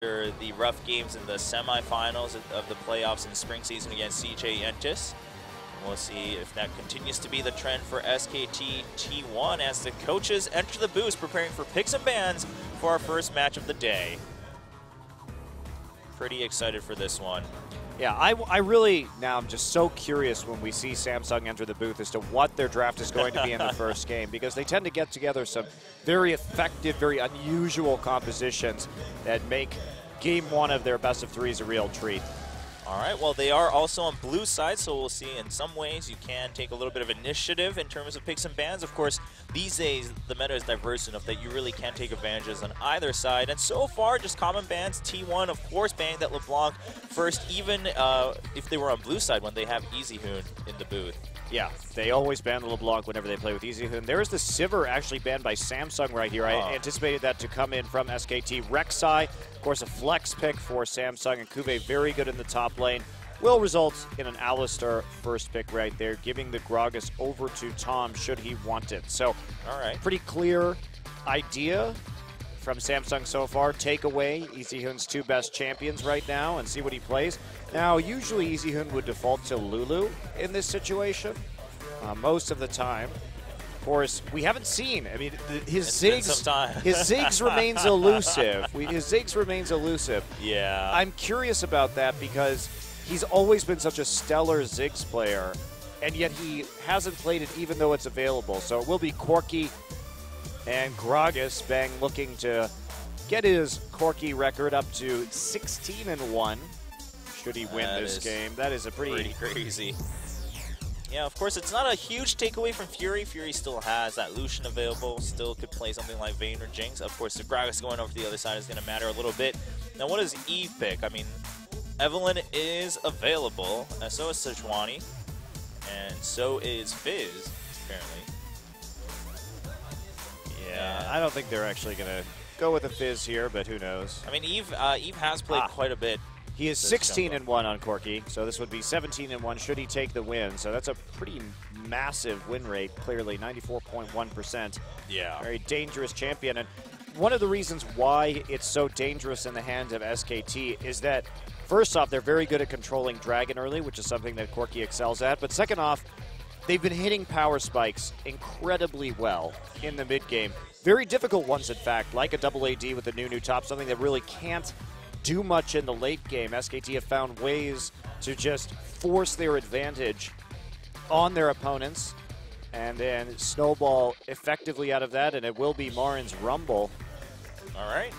the rough games in the semifinals of the playoffs in the spring season against CJ Entis. We'll see if that continues to be the trend for SKT T1 as the coaches enter the booth preparing for picks and bans for our first match of the day. Pretty excited for this one. Yeah, I'm just so curious when we see Samsung enter the booth as to what their draft is going to be in the first game, because they tend to get together some very effective, very unusual compositions that make game one of their best of threes a real treat. All right, well, they are also on blue side, so we'll see in some ways you can take a little bit of initiative in terms of picks and bans. Of course, these days, the meta is diverse enough that you really can take advantages on either side. And so far, just common bans. T1, of course, banning that LeBlanc first, even if they were on blue side when they have EasyHoon in the booth. Yeah, they always ban the LeBlanc whenever they play with EasyHoon. There's the Sivir actually banned by Samsung right here. I anticipated that to come in from SKT. Rek'Sai, of course, a flex pick for Samsung, and Kube very good in the top lane. Will result in an Alistar first pick right there, giving the Gragas over to Tom should he want it. So, all right, pretty clear idea from Samsung so far. Take away EasyHoon's two best champions right now and see what he plays. Now, usually EasyHoon would default to Lulu in this situation, most of the time. Of course, we haven't seen. I mean, his Ziggs remains elusive. His Ziggs remains elusive. Yeah. I'm curious about that because he's always been such a stellar Ziggs player, and yet he hasn't played it even though it's available. So it will be Corki and Gragas Bang looking to get his Corki record up to 16-1. Should he win this game? That is a pretty crazy. Yeah, of course, it's not a huge takeaway from Fury. Fury still has that Lucian available, still could play something like Vayne or Jinx. Of course, the Gragas going over to the other side is going to matter a little bit. Now, what does Eve pick? I mean, Evelyn is available, and so is Sejuani, and so is Fizz, apparently. Yeah, I don't think they're actually going to go with a Fizz here, but who knows? I mean, Eve has played quite a bit. He is 16-1 on Corki, so this would be 17-1 should he take the win. So that's a pretty massive win rate, clearly, 94.1%. Yeah. Very dangerous champion. And one of the reasons why it's so dangerous in the hands of SKT is that, first off, they're very good at controlling Dragon early, which is something that Corki excels at. But second off, they've been hitting power spikes incredibly well in the mid-game. Very difficult ones, in fact, like a double AD with the new top, something that really can't do much in the late game. SKT have found ways to just force their advantage on their opponents and then snowball effectively out of that, and it will be Marin's Rumble. All right.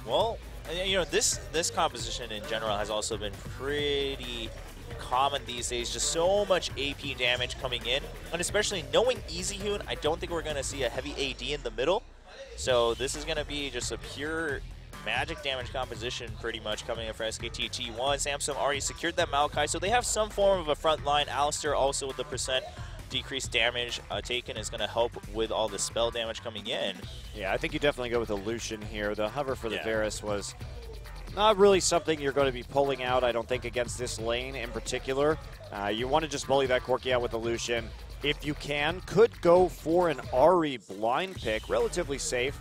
Well, you know, this composition in general has also been pretty common these days. Just so much AP damage coming in, and especially knowing EasyHoon, I don't think we're going to see a heavy AD in the middle. So this is going to be just a pure magic damage composition pretty much coming in for SKT T1. Samsung already secured that Maokai, so they have some form of a front line. Alistar also with the percent decreased damage taken is going to help with all the spell damage coming in. Yeah, I think you definitely go with a Lucian here. The hover for the Varus was not really something you're going to be pulling out, I don't think, against this lane in particular. You want to just bully that Corki out with the Lucian. If you can, could go for an Ahri blind pick, relatively safe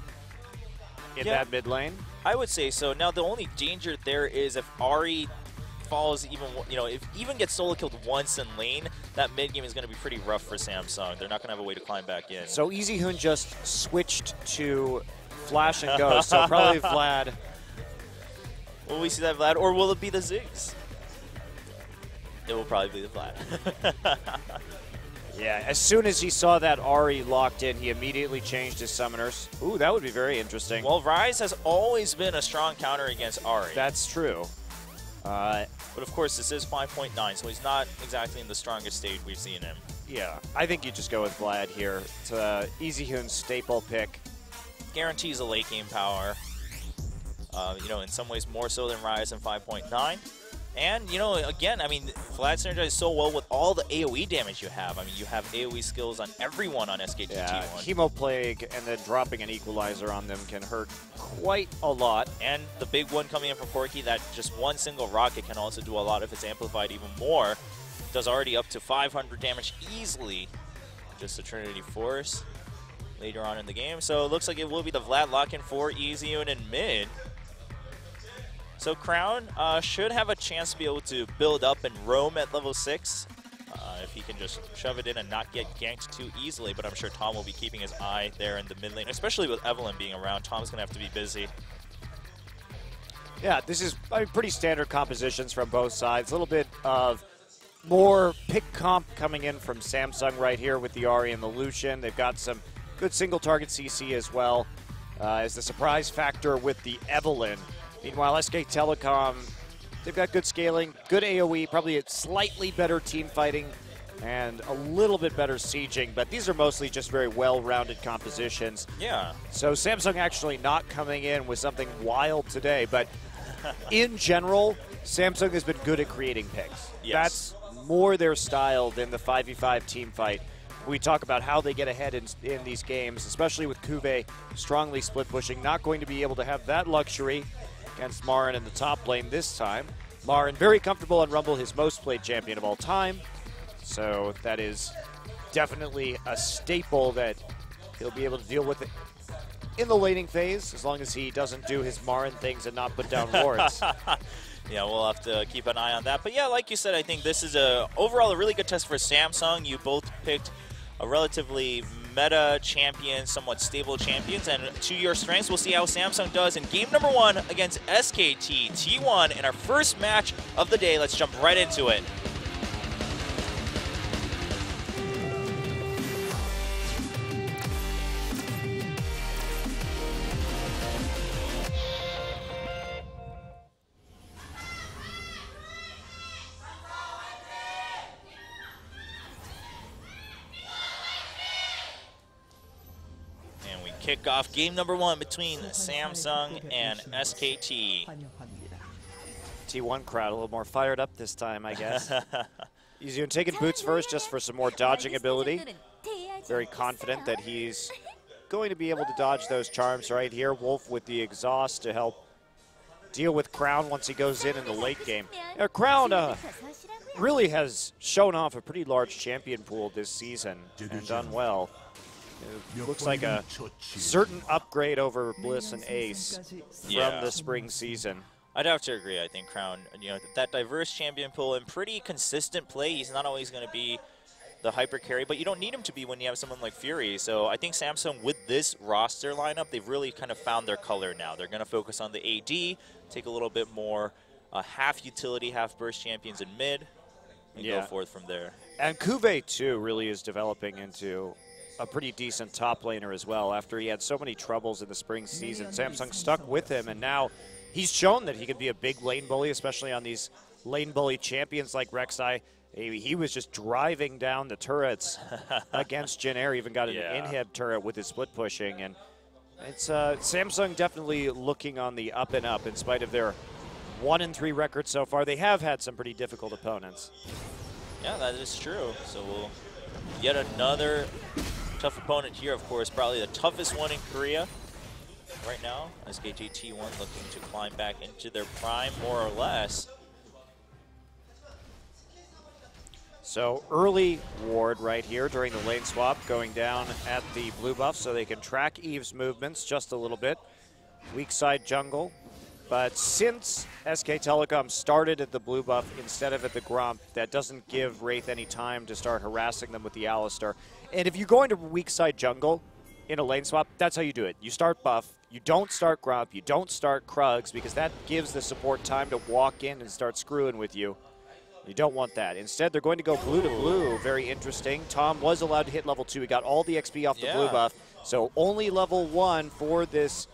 in that mid lane. I would say so. Now, the only danger there is if Ahri falls even, if even gets solo killed once in lane, that mid game is going to be pretty rough for Samsung. They're not going to have a way to climb back in. So EasyHoon just switched to Flash and Go, so probably Vlad. Will we see that Vlad, or will it be the Ziggs? It will probably be the Vlad. Yeah, as soon as he saw that Ahri locked in, he immediately changed his summoners. Ooh, that would be very interesting. Well, Ryze has always been a strong counter against Ahri. That's true. But of course, this is 5.9, so he's not exactly in the strongest state we've seen him. Yeah, I think you just go with Vlad here. It's EasyHoon's staple pick. Guarantees a late game power. In some ways more so than Ryze in 5.9. And, again, I mean, Vlad synergizes so well with all the AoE damage you have. I mean, you have AoE skills on everyone on SKT T1. Chemoplague and then dropping an equalizer on them can hurt quite a lot. And the big one coming in from Corki, that just one single rocket can also do a lot if it's amplified even more. Does already up to 500 damage easily. Just a Trinity Force later on in the game. So it looks like it will be the Vlad lock-in for EasyHoon in mid. So Crown should have a chance to be able to build up and roam at level 6 if he can just shove it in and not get ganked too easily. But I'm sure Tom will be keeping his eye there in the mid lane, especially with Evelyn being around. Tom's going to have to be busy. Yeah, this is pretty standard compositions from both sides. A little bit of more pick comp coming in from Samsung right here with the Ahri and the Lucian. They've got some good single target CC as well as the surprise factor with the Evelyn. Meanwhile, SK Telecom, they've got good scaling, good AoE, probably a slightly better team fighting, and a little bit better sieging, but these are mostly just very well-rounded compositions. Yeah. So Samsung actually not coming in with something wild today, but in general, Samsung has been good at creating picks. Yes. That's more their style than the 5v5 team fight. We talk about how they get ahead in these games, especially with Kuve strongly split pushing, not going to be able to have that luxury against Marin in the top lane this time. Marin very comfortable on Rumble, his most played champion of all time. So that is definitely a staple that he'll be able to deal with it in the laning phase, as long as he doesn't do his Marin things and not put down wards. Yeah, we'll have to keep an eye on that. But yeah, like you said, I think this is overall a really good test for Samsung. You both picked a relatively meta champion, somewhat stable champions, and to your strengths, we'll see how Samsung does in game number 1 against SKT T1 in our first match of the day. Let's jump right into it. Kick off game number 1 between Samsung and SKT. T1 crowd a little more fired up this time, I guess. He's even taking boots first just for some more dodging ability. Very confident that he's going to be able to dodge those charms right here. Wolf with the exhaust to help deal with Crown once he goes in the late game. Crown really has shown off a pretty large champion pool this season and done well. It looks like a certain upgrade over Bliss and Ace from the spring season. I'd have to agree. I think Crown, that diverse champion pool and pretty consistent play. He's not always going to be the hyper carry, but you don't need him to be when you have someone like Fury. So I think Samsung, with this roster lineup, they've really kind of found their color now. They're going to focus on the AD, take a little bit more half utility, half burst champions in mid, and go forth from there. And Kuve, too, really is developing into a pretty decent top laner as well. After he had so many troubles in the spring season, Samsung stuck with him, and now he's shown that he can be a big lane bully, especially on these lane bully champions like Rek'Sai. He was just driving down the turrets against Jin Air, even got an inhib turret with his split pushing, and it's Samsung definitely looking on the up and up in spite of their 1-3 record so far. They have had some pretty difficult opponents. Yeah, that is true. So we'll yet another tough opponent here, of course, probably the toughest one in Korea right now. SKT T1 looking to climb back into their prime, more or less. So early ward right here during the lane swap, going down at the blue buff so they can track Eve's movements just a little bit. Weak side jungle. But since SK Telecom started at the blue buff instead of at the Gromp, that doesn't give Wraith any time to start harassing them with the Alistar. And if you go into weak side jungle in a lane swap, that's how you do it. You start buff, you don't start Gromp, you don't start Krugs, because that gives the support time to walk in and start screwing with you. You don't want that. Instead, they're going to go blue to blue. Very interesting. Tom was allowed to hit level 2. He got all the XP off the blue buff. So only level 1 for this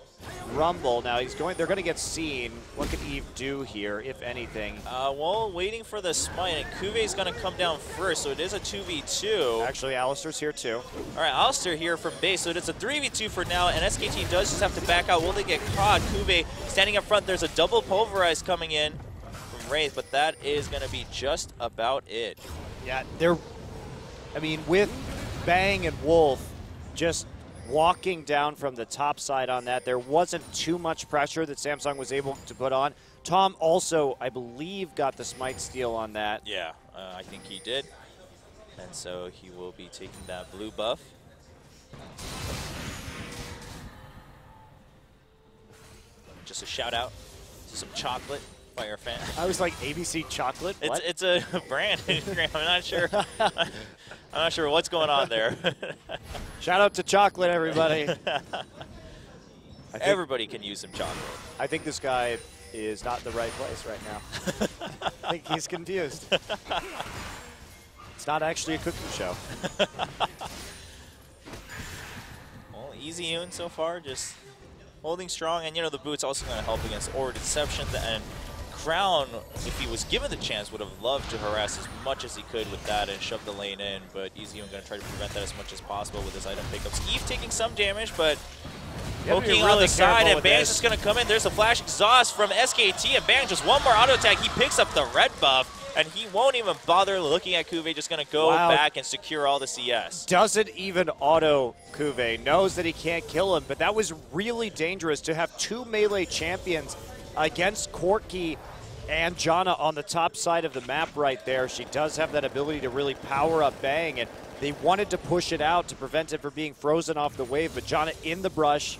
Rumble. Now they're going to get seen. What can Eve do here, if anything? Well, waiting for the smite, and Kuve's going to come down first, so it is a 2v2. Actually, Alistar's here too. All right, Alistar here from base, so it's a 3v2 for now, and SKT does just have to back out. Will they get caught? Kuve standing up front. There's a double pulverize coming in from Wraith, but that is going to be just about it. Yeah, with Bang and Wolf just walking down from the top side on that, there wasn't too much pressure that Samsung was able to put on. Tom also, I believe, got the smite steal on that. Yeah, I think he did. And so he will be taking that blue buff. Just a shout out Some chocolate by our fan. I was like, ABC chocolate? What? It's a brand. I'm not sure. I'm not sure what's going on there. Shout out to chocolate, everybody. Everybody can use some chocolate. I think this guy is not in the right place right now. I think he's confused. It's not actually a cooking show. Well, Easyun so far just holding strong, and you know the boot's also going to help against Aura Deception. And Crown, if he was given the chance, would have loved to harass as much as he could with that and shove the lane in. But Easyun going to try to prevent that as much as possible with his item pickups. Eve taking some damage, but poking on the side, and Bang's just going to come in. There's a flash exhaust from SKT, and Bang just one more auto attack. He picks up the red buff, and he won't even bother looking at Kuve, just going to go back and secure all the CS. Doesn't even auto Kuve, knows that he can't kill him, but that was really dangerous to have two melee champions against Corki and Janna on the top side of the map right there. She does have that ability to really power up Bang, and they wanted to push it out to prevent it from being frozen off the wave, but Janna in the brush,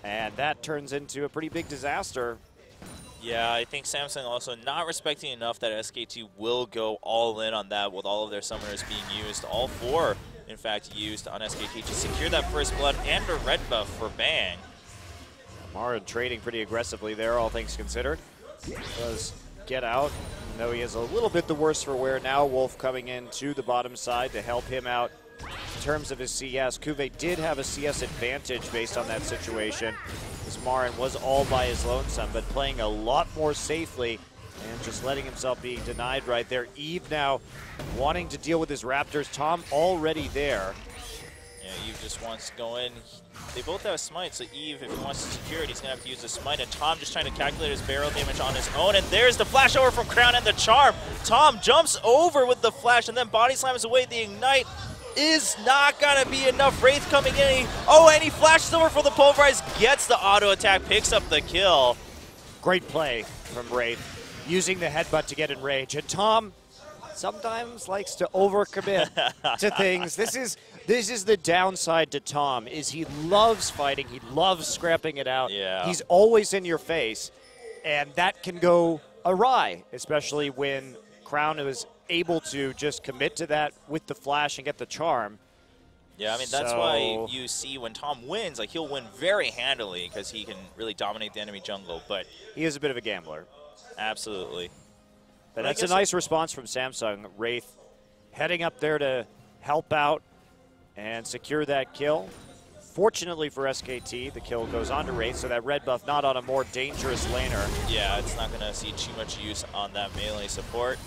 and that turns into a pretty big disaster. Yeah, I think Samsung also not respecting enough that SKT will go all in on that with all of their summoners being used. All four, in fact, used on SKT to secure that first blood and a red buff for Bang. Marin trading pretty aggressively there, all things considered. Does get out, though he is a little bit the worse for wear now. Wolf coming in to the bottom side to help him out in terms of his CS. Kuve did have a CS advantage based on that situation, as Marin was all by his lonesome, but playing a lot more safely and just letting himself be denied right there. Eve now wanting to deal with his Raptors. Tom already there. Yeah, Eve just wants to go in. They both have smite, so Eve, if he wants to secure it, he's going to have to use the smite. And Tom just trying to calculate his barrel damage on his own. And there's the flash over from Crown and the charm. Tom jumps over with the flash and then body slams away. The ignite is not going to be enough. Wraith coming in. And he flashes over for the pulverize, gets the auto attack, picks up the kill. Great play from Wraith, using the headbutt to get in range. And Tom sometimes likes to overcommit to things. This is the downside to Tom, is he loves fighting, he loves scrapping it out. Yeah. He's always in your face, and that can go awry, especially when Crown is able to just commit to that with the flash and get the charm. Yeah, I mean, that's why you see when Tom wins, like, he'll win very handily because he can really dominate the enemy jungle, but he is a bit of a gambler. Absolutely. But that's a nice response from Samsung. Wraith heading up there to help out and secure that kill. Fortunately for SKT, the kill goes on to Wraith, so that red buff not on a more dangerous laner. Yeah, it's not going to see too much use on that melee support.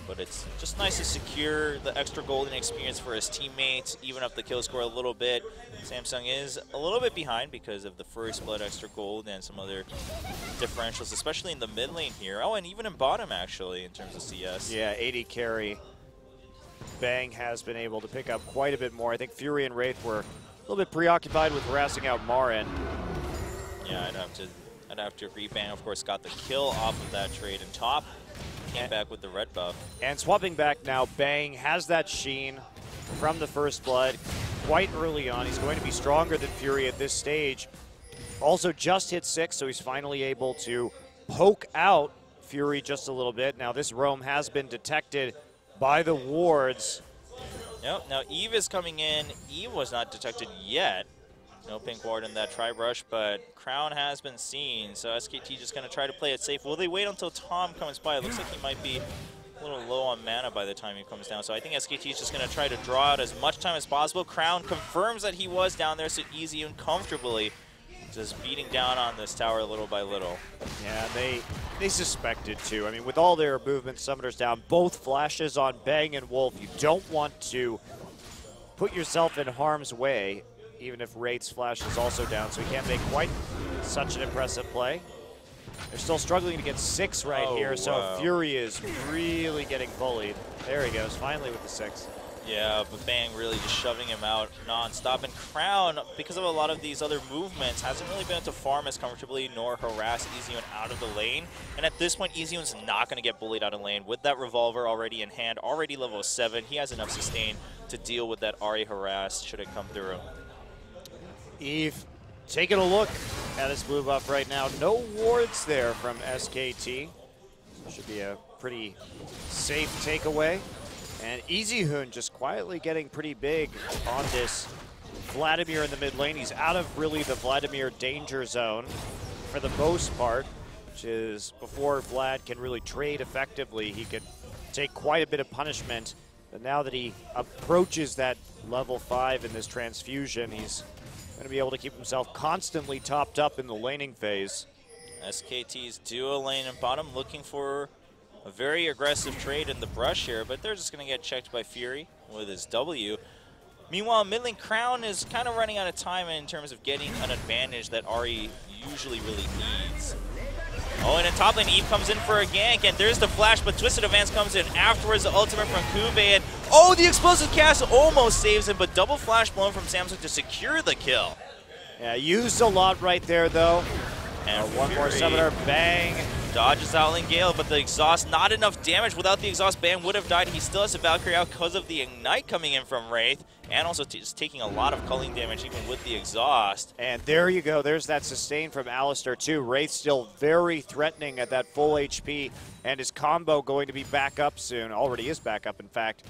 But it's just nice to secure the extra golden experience for his teammates, even up the kill score a little bit. Samsung is a little bit behind because of the first blood extra gold and some other differentials, especially in the mid lane here. Oh, and even in bottom, actually, in terms of CS. Yeah, 80 carry. Bang has been able to pick up quite a bit more. I think Fury and Wraith were a little bit preoccupied with harassing out Marin. Yeah, I'd have to agree. Bang, of course, got the kill off of that trade, and top came back with the red buff. And swapping back now, Bang has that sheen from the first blood quite early on. He's going to be stronger than Fury at this stage. Also just hit 6, so he's finally able to poke out Fury just a little bit. Now this roam has been detected by the wards. Yep, now Eve is coming in. Eve was not detected yet. No pink ward in that tri-brush, but Crown has been seen, so SKT just going to try to play it safe. Will they wait until Tom comes by? It looks like he might be a little low on mana by the time he comes down, so I think SKT is just going to try to draw out as much time as possible. Crown confirms that he was down there, so easy and comfortably just beating down on this tower little by little. Yeah, they suspected too. I mean, with all their movement, summoners down, both flashes on Bang and Wolf, you don't want to put yourself in harm's way, even if Wraith's flash is also down, so he can't make quite such an impressive play. They're still struggling to get 6 right here, so wow. Fury is really getting bullied. There he goes, finally with the 6. Yeah, but Bang really just shoving him out non-stop. And Crown, because of a lot of these other movements, hasn't really been able to farm as comfortably nor harass Easyun out of the lane. And at this point, Easyun's not going to get bullied out of lane. With that revolver already in hand, already level 7, he has enough sustain to deal with that Ahri harass should it come through. Eve taking a look at his blue buff right now. No wards there from SKT. Should be a pretty safe takeaway. And EasyHoon just quietly getting pretty big on this Vladimir in the mid lane. He's out of really the Vladimir danger zone for the most part, which is before Vlad can really trade effectively. He could take quite a bit of punishment. But now that he approaches that level 5 in this transfusion, he's going to be able to keep himself constantly topped up in the laning phase. SKT's duo lane and bottom looking for a very aggressive trade in the brush here, but they're just going to get checked by Fury with his W. Meanwhile, mid lane Crown is kind of running out of time in terms of getting an advantage that Ahri usually really needs. Oh, and in top lane, Eve comes in for a gank, and there's the flash, but Twisted Advance comes in afterwards, the ultimate from Kube, and oh, the explosive cast almost saves him, but double flash blown from Samsung to secure the kill. Yeah, used a lot right there, though. And one more summoner, bang. Dodges Outling Gale, but the exhaust, not enough damage. Without the exhaust, Ban would have died. He still has a Valkyrie out because of the Ignite coming in from Wraith, and also just taking a lot of culling damage even with the exhaust. And there you go. There's that sustain from Alistar too. Wraith still very threatening at that full HP, and his combo going to be back up soon. Already is back up, in fact.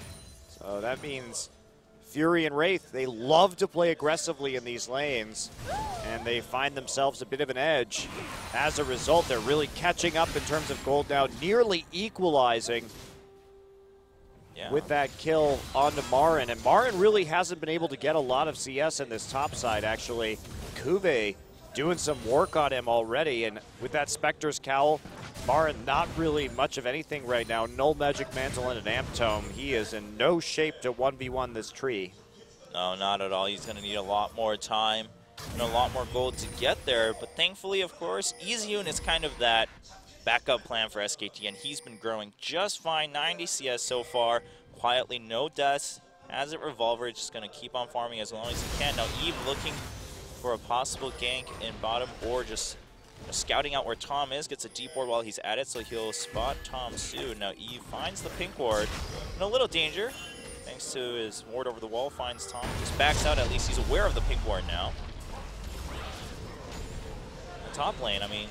So that means Fury and Wraith, they love to play aggressively in these lanes, and they find themselves a bit of an edge. As a result, they're really catching up in terms of gold now, nearly equalizing with that kill onto Marin. And Marin really hasn't been able to get a lot of CS in this top side, actually. Kube doing some work on him already, and with that Spectre's Cowl, Marin not really much of anything right now. Null Magic Mantle and an Amp Tome. He is in no shape to 1v1 this tree. No, not at all. He's going to need a lot more time and a lot more gold to get there. But thankfully, of course, EasyHoon is kind of that backup plan for SKT, and he's been growing just fine. 90 CS so far. Quietly, no deaths. Has it Revolver, just going to keep on farming as long as he can. Now, Eve looking for a possible gank in bottom, or just scouting out where Tom is, gets a deep ward while he's at it, so he'll spot Tom soon. Now Eve finds the pink ward in a little danger. Thanks to his ward over the wall, finds Tom, just backs out. At least he's aware of the pink ward now. The top lane, I mean,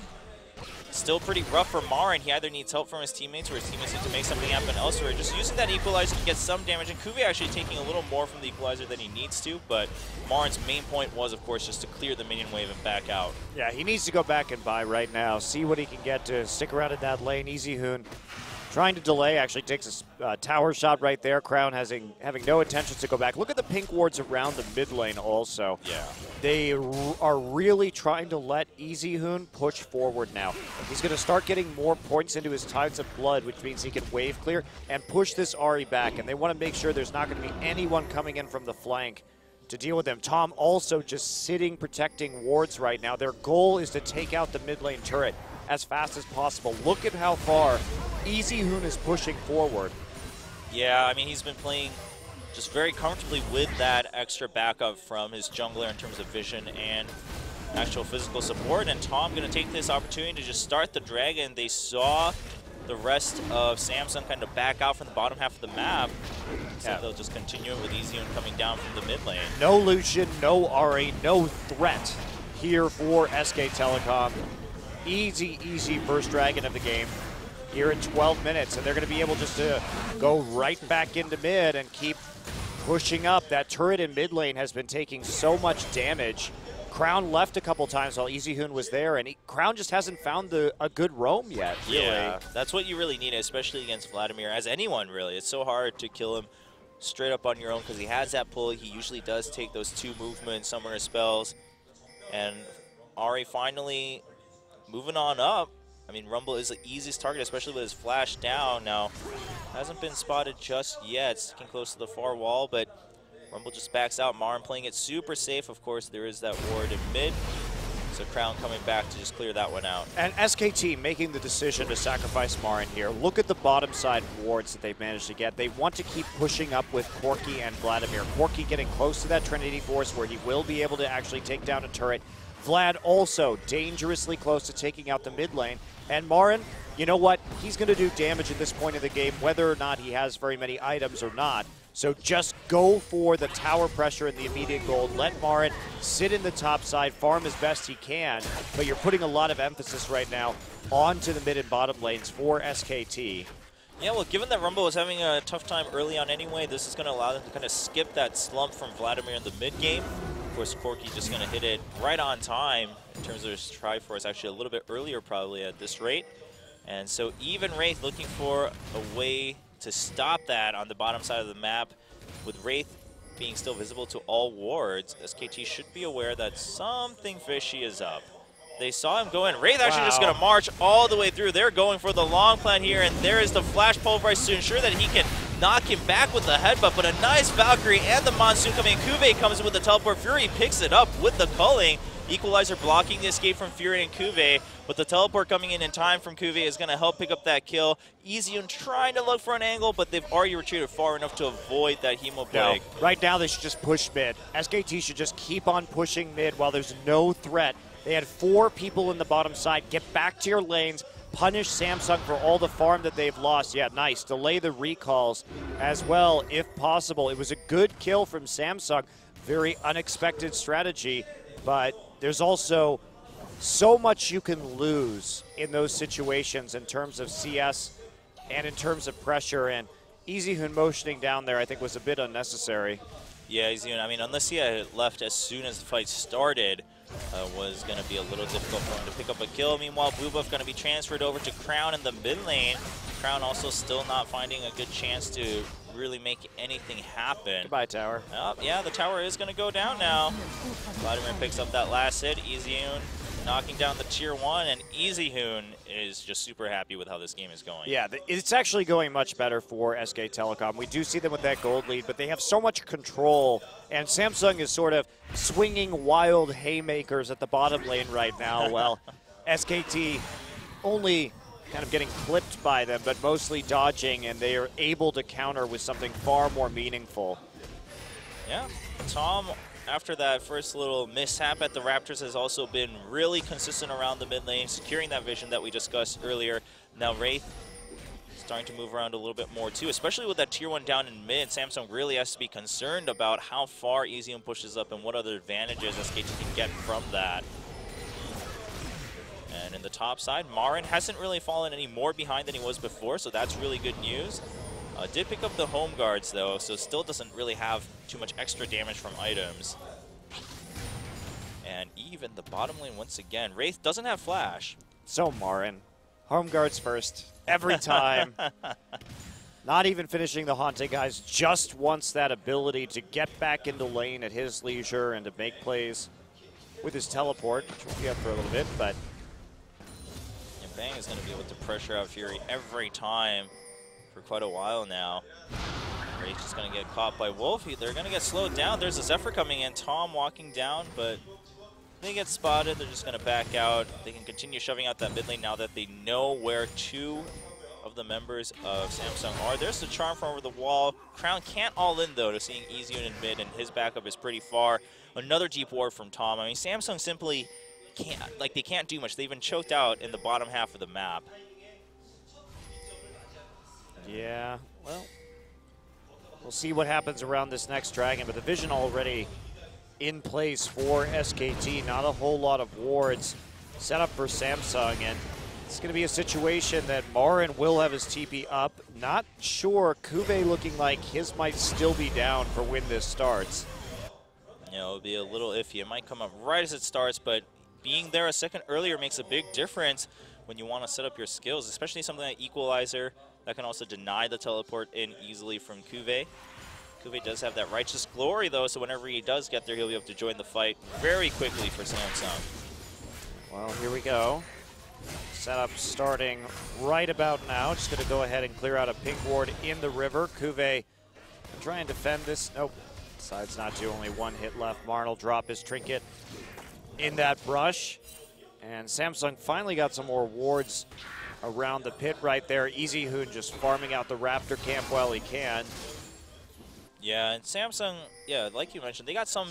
still pretty rough for Marin. He either needs help from his teammates or his teammates need to make something happen elsewhere. Just using that equalizer to get some damage, and Kube actually taking a little more from the equalizer than he needs to, but Marin's main point was, of course, just to clear the minion wave and back out. Yeah, he needs to go back and buy right now, see what he can get to stick around in that lane. EasyHoon trying to delay, actually takes a tower shot right there. Crown having no intentions to go back. Look at the pink wards around the mid lane also. Yeah. They are really trying to let EasyHoon push forward now. He's going to start getting more points into his Tides of Blood, which means he can wave clear and push this Ahri back. And they want to make sure there's not going to be anyone coming in from the flank to deal with them. Tom also just sitting, protecting wards right now. Their goal is to take out the mid lane turret as fast as possible. Look at how far EasyHoon is pushing forward. Yeah, I mean, he's been playing just very comfortably with that extra backup from his jungler in terms of vision and actual physical support. And Tom going to take this opportunity to just start the dragon. They saw the rest of Samsung kind of back out from the bottom half of the map. So they'll just continue it with EasyHoon coming down from the mid lane. No Lucian, no Ahri, no threat here for SK Telecom. Easy first dragon of the game here in 12 minutes, and they're going to be able just to go right back into mid and keep pushing up. That turret in mid lane has been taking so much damage. Crown left a couple times while EasyHoon was there, and Crown just hasn't found a good roam yet. Really. Yeah, that's what you really need, especially against Vladimir, as anyone really. It's so hard to kill him straight up on your own because he has that pull. He usually does take those 2 movement summoner spells, and Ahri finally moving on up. I mean, Rumble is the easiest target, especially with his flash down. Now, hasn't been spotted just yet, sticking close to the far wall, but Rumble just backs out. Marin playing it super safe. Of course, there is that ward in mid, so Crown coming back to just clear that one out. And SKT making the decision to sacrifice Marin here. Look at the bottom side wards that they've managed to get. They want to keep pushing up with Corki and Vladimir. Corki getting close to that Trinity Force where he will be able to actually take down a turret. Vlad also dangerously close to taking out the mid lane. And Marin, you know what? He's going to do damage at this point of the game, whether or not he has very many items or not. So just go for the tower pressure in the immediate gold. Let Marin sit in the top side, farm as best he can, but you're putting a lot of emphasis right now onto the mid and bottom lanes for SKT. Yeah, well, given that Rumble was having a tough time early on anyway, this is going to allow them to kind of skip that slump from Vladimir in the mid game. Of course, Corki just going to hit it right on time in terms of his Triforce, actually a little bit earlier probably at this rate. And so even Wraith looking for a way to stop that on the bottom side of the map. With Wraith being still visible to all wards, SKT should be aware that something fishy is up. They saw him go in. Wraith actually just going to march all the way through. They're going for the long plan here, and there is the Flash Pulverize to ensure that he can knock him back with the headbutt, but a nice Valkyrie and the Monsoon coming in. Kuve comes in with the Teleport. Fury picks it up with the culling. Equalizer blocking the escape from Fury and Kuve, but the Teleport coming in time from Kuve is going to help pick up that kill. Easyun trying to look for an angle, but they've already retreated far enough to avoid that Hemoplague. No. Right now they should just push mid. SKT should just keep on pushing mid while there's no threat. They had 4 people in the bottom side. Get back to your lanes. Punish Samsung for all the farm that they've lost. Yeah, nice. Delay the recalls as well, if possible. It was a good kill from Samsung. Very unexpected strategy, but there's also so much you can lose in those situations in terms of CS and in terms of pressure. And Easyhoon motioning down there, I think, was a bit unnecessary. Yeah, Easyhoon, I mean, unless he had left as soon as the fight started, was going to be a little difficult for him to pick up a kill. Meanwhile, Blue Buff going to be transferred over to Crown in the mid lane. Crown also still not finding a good chance to really make anything happen. Goodbye, tower. Yeah, the tower is going to go down now. Vladimir picks up that last hit. Easyhoon knocking down the tier 1, and Easyhoon is just super happy with how this game is going. Yeah, it's actually going much better for SK Telecom. We do see them with that gold lead, but they have so much control, and Samsung is sort of swinging wild haymakers at the bottom lane right now, while SKT only kind of getting clipped by them, but mostly dodging, and they are able to counter with something far more meaningful. Yeah, Tom, after that first little mishap at the Raptors, has also been really consistent around the mid lane, securing that vision that we discussed earlier. Now Wraith starting to move around a little bit more too, especially with that tier 1 down in mid. Samsung really has to be concerned about how far Easyhoon pushes up and what other advantages SKT can get from that. And in the top side, Marin hasn't really fallen any more behind than he was before, so that's really good news. Did pick up the home guards though, so still doesn't really have too much extra damage from items. And even the bottom lane once again. Wraith doesn't have flash. So Marin, home guards first, every time. Not even finishing the haunting, guys, just wants that ability to get back into lane at his leisure and to make plays with his teleport, which will be up for a little bit, but and Bang is going to be able to pressure out Fury every time for quite a while now. Wraith just going to get caught by Wolf. They're going to get slowed down. There's a Zephyr coming in. Tom walking down, but they get spotted. They're just going to back out. They can continue shoving out that mid lane now that they know where 2 of the members of Samsung are. There's the charm from over the wall. Crown can't all in, though, to seeing Easyhoon in mid, and his backup is pretty far. Another deep ward from Tom. I mean, Samsung simply can't, like, they can't do much. They've been choked out in the bottom half of the map. yeah, well, we'll see what happens around this next dragon, but the vision already in place for SKT. Not a whole lot of wards set up for Samsung, and it's going to be a situation that Marin will have his TP up. Not sure. Kuve looking like his might still be down for when this starts. You know, it'll be a little iffy. It might come up right as it starts, but being there a second earlier makes a big difference when you want to set up your skills, especially something like Equalizer that can also deny the teleport in easily from Kuve. Kuve does have that Righteous Glory, though, so whenever he does get there, he'll be able to join the fight very quickly for Samsung. Well, here we go. Setup starting right about now. Just going to go ahead and clear out a pink ward in the river. Kuve try and defend this. Nope. Decides not to. Only 1 hit left. Marn will drop his trinket in that brush. And Samsung finally got some more wards around the pit right there. Easyhoon just farming out the Raptor camp while he can. Yeah, and Samsung, yeah, like you mentioned, they got some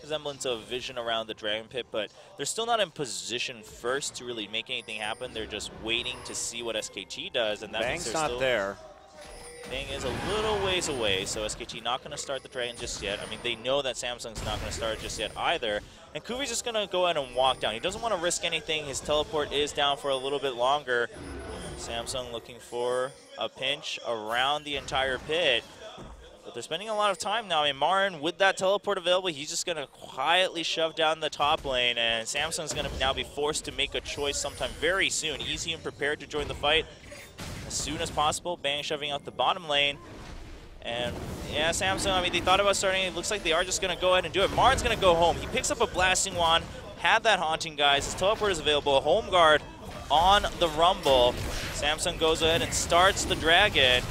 resemblance of vision around the Dragon Pit, but they're still not in position first to really make anything happen. They're just waiting to see what SKT does, and that means Bang's they're not there. Bang is a little ways away, so SKT not going to start the Dragon just yet. I mean, they know that Samsung's not going to start just yet either. And Kuvi's just going to go ahead and walk down. He doesn't want to risk anything. His teleport is down for a little bit longer. Samsung looking for a pinch around the entire pit. But they're spending a lot of time now. I mean, Marin, with that teleport available, he's just going to quietly shove down the top lane. And Samsung's going to now be forced to make a choice sometime very soon. Easy and prepared to join the fight as soon as possible. Bang shoving out the bottom lane. And yeah, Samsung, I mean, they thought about starting. It looks like they are just going to go ahead and do it. Marin's going to go home. He picks up a Blasting Wand, had that Haunting Guise. His teleport is available. A Home Guard on the Rumble. Samsung goes ahead and starts the Dragon.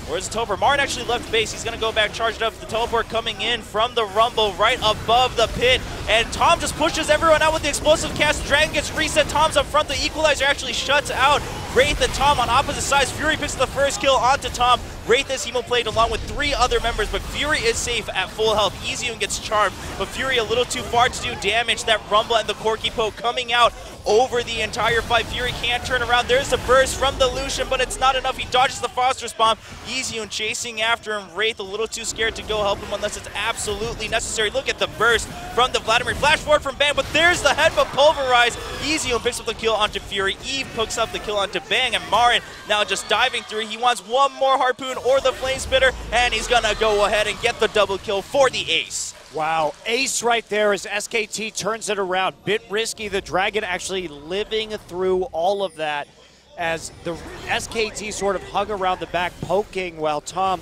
Where's the teleport? Marin actually left base. He's going to go back, charged up. The teleport coming in from the Rumble right above the pit. And Tom just pushes everyone out with the explosive cast. The Dragon gets reset. Tom's up front. The Equalizer actually shuts out Wraith and Tom on opposite sides. Fury picks the first kill onto Tom. Wraith is hemo-played along with 3 other members, but Fury is safe at full health. Easy gets charmed, but Fury a little too far to do damage. That Rumble and the Corki Poke coming out over the entire fight. Fury can't turn around. There's the burst from the Lucian, but it's not enough. He dodges the Phosphorus Bomb. Easy chasing after him. Wraith a little too scared to go help him unless it's absolutely necessary. Look at the burst from the Vladimir. Flash forward from Bang, but there's the headbutt pulverize. Easy picks up the kill onto Fury. Eve picks up the kill onto Bang, and Marin now just diving through. He wants one more Harpoon or the Flame Spitter, and he's gonna go ahead and get the double kill for the ace. Wow, ace right there as SKT turns it around. Bit risky, the Dragon actually living through all of that as the SKT sort of hung around the back poking while Tom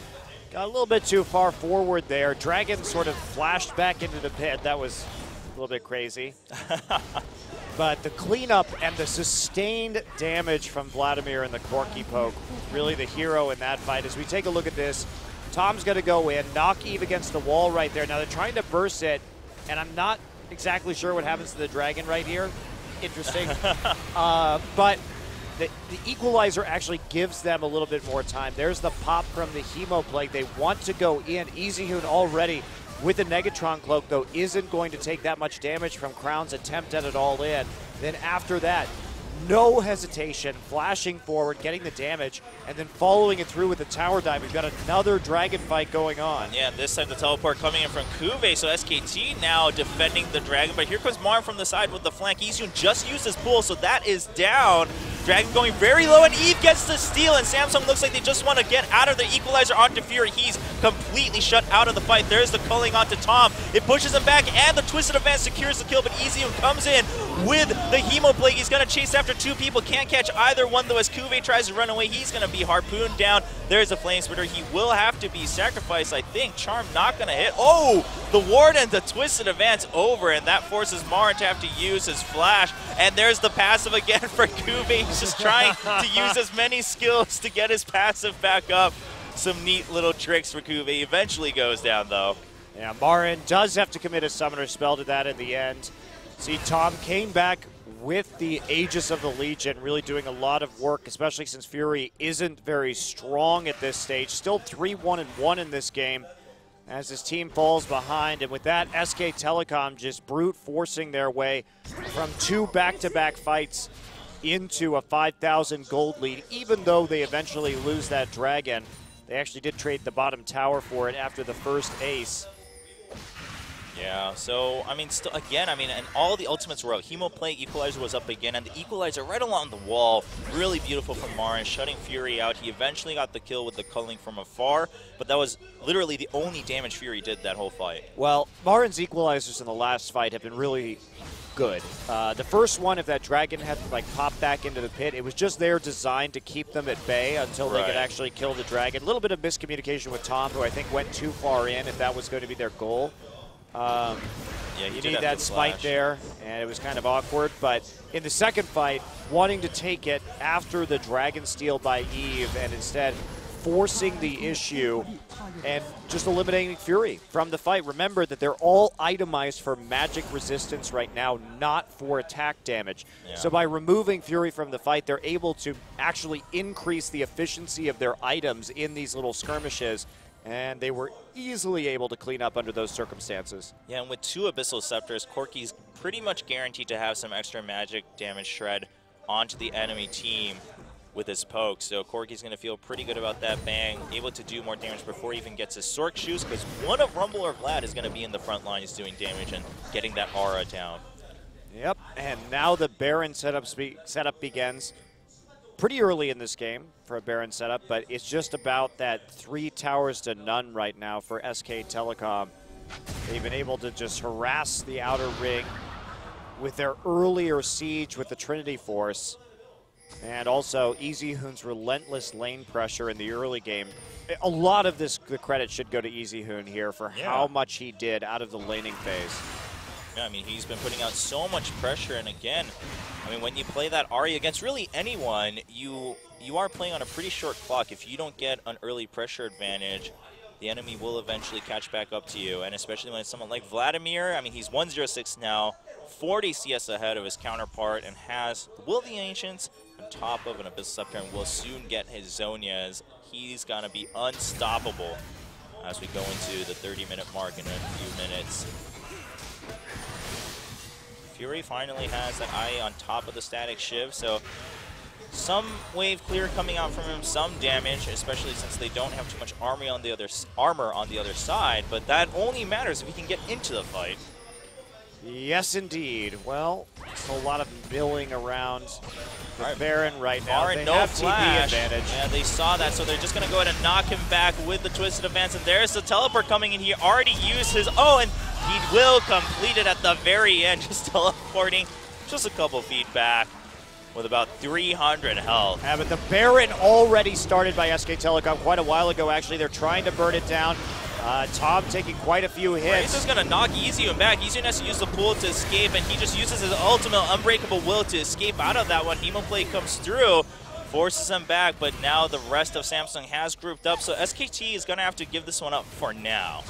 got a little bit too far forward there. Dragon sort of flashed back into the pit. That was a little bit crazy. But the cleanup and the sustained damage from Vladimir and the Corki Poke, really the hero in that fight. As we take a look at this, Tom's going to go in, knock Eve against the wall right there. Now they're trying to burst it, and I'm not exactly sure what happens to the Dragon right here. Interesting. But the Equalizer actually gives them a little bit more time. There's the pop from the Hemo Plague. They want to go in. EasyHoon already with the Negatron Cloak, though, isn't going to take that much damage from Crown's attempt at it all in. Then after that, no hesitation, flashing forward, getting the damage, and then following it through with the tower dive. We've got another Dragon fight going on. Yeah, this time the teleport coming in from Kuve, so SKT now defending the Dragon, but here comes Marin from the side with the flank. Easyun just used his pull, so that is down. Dragon going very low, and Eve gets the steal, and Samsung looks like they just want to get out of the Equalizer onto Fury. He's completely shut out of the fight. There's the culling onto Tom. It pushes him back, and the Twisted Advance secures the kill, but Easyun comes in with the Hemo Plague. He's going to chase after 2 people. Can't catch either one, though, as Kuve tries to run away. He's going to be harpooned down. There's a Flame Spitter. He will have to be sacrificed, I think. Charm not going to hit. Oh, the Ward and the Twisted Advance over, and that forces Marin to have to use his flash. And there's the passive again for Kuve. He's just trying to use as many skills to get his passive back up. Some neat little tricks for Kuve. Eventually goes down, though. Yeah, Marin does have to commit a Summoner Spell to that in the end. See, Tom came back with the Aegis of the Legion, really doing a lot of work, especially since Fury isn't very strong at this stage. Still 3-1-1 in this game as his team falls behind. And with that, SK Telecom just brute forcing their way from 2 back-to-back fights into a 5,000 gold lead. Even though they eventually lose that Dragon, they actually did trade the bottom tower for it after the first ace. Yeah, so, I mean, still, again, I mean, and all the ultimates were out. Hemo Plague, Equalizer was up again, and the Equalizer right along the wall. Really beautiful from Marin, shutting Fury out. He eventually got the kill with the culling from afar, but that was literally the only damage Fury did that whole fight. Well, Marin's Equalizers in the last fight have been really good. The first one, if that Dragon had like popped back into the pit, it was just there designed to keep them at bay until they could actually kill the Dragon. A little bit of miscommunication with Tom, who I think went too far in if that was going to be their goal. Yeah, you need that smite there, and it was kind of awkward. But in the second fight, wanting to take it after the Dragon steal by Eve and instead forcing the issue and just eliminating Fury from the fight. Remember that they're all itemized for magic resistance right now, not for attack damage. Yeah. So by removing Fury from the fight, they're able to actually increase the efficiency of their items in these little skirmishes. And they were easily able to clean up under those circumstances. Yeah, and with 2 Abyssal Scepters, Corki's pretty much guaranteed to have some extra magic damage shred onto the enemy team. with his poke. So Corki's going to feel pretty good about that. Bang, able to do more damage before he even gets his Sork shoes, because one of Rumble or Vlad is going to be in the front line. He's doing damage and getting that aura down. Yep, and now the Baron setup begins pretty early in this game for a Baron setup, but it's just about that 3 towers to none right now for SK Telecom. They've been able to just harass the outer ring with their earlier siege with the Trinity Force, and also EasyHoon's relentless lane pressure in the early game. A lot of the credit should go to EasyHoon here for how much he did out of the laning phase. Yeah, I mean, he's been putting out so much pressure, and again, I mean, when you play that Ahri against really anyone, you are playing on a pretty short clock. If you don't get an early pressure advantage, the enemy will eventually catch back up to you, and especially when it's someone like Vladimir. I mean, he's 106 now, 40 CS ahead of his counterpart, and has the Will of the Ancients on top of an Abyssal Scepter, and will soon get his Zhonya's. He's going to be unstoppable as we go into the 30-minute mark in a few minutes. Fury finally has that eye on top of the static shiv, so some wave clear coming out from him, some damage, especially since they don't have too much armor on the other side, but that only matters if he can get into the fight. Yes, indeed. Well, it's a lot of milling around the Baron right now. They no have flash. TP advantage. Yeah, they saw that, so they're just going to go ahead and knock him back with the Twisted Advance, and there's the teleport coming in. He already used his, and he will complete it at the very end, just teleporting just a couple feet back with about 300 health. Yeah, but the Baron already started by SK Telecom quite a while ago, actually. They're trying to burn it down. Tom taking quite a few hits. He's just going to knock EasyHoon back. EasyHoon has to use the pool to escape, and he just uses his ultimate unbreakable will to escape out of that one. Hemoplay comes through, forces him back, but now the rest of Samsung has grouped up, so SKT is going to have to give this one up for now.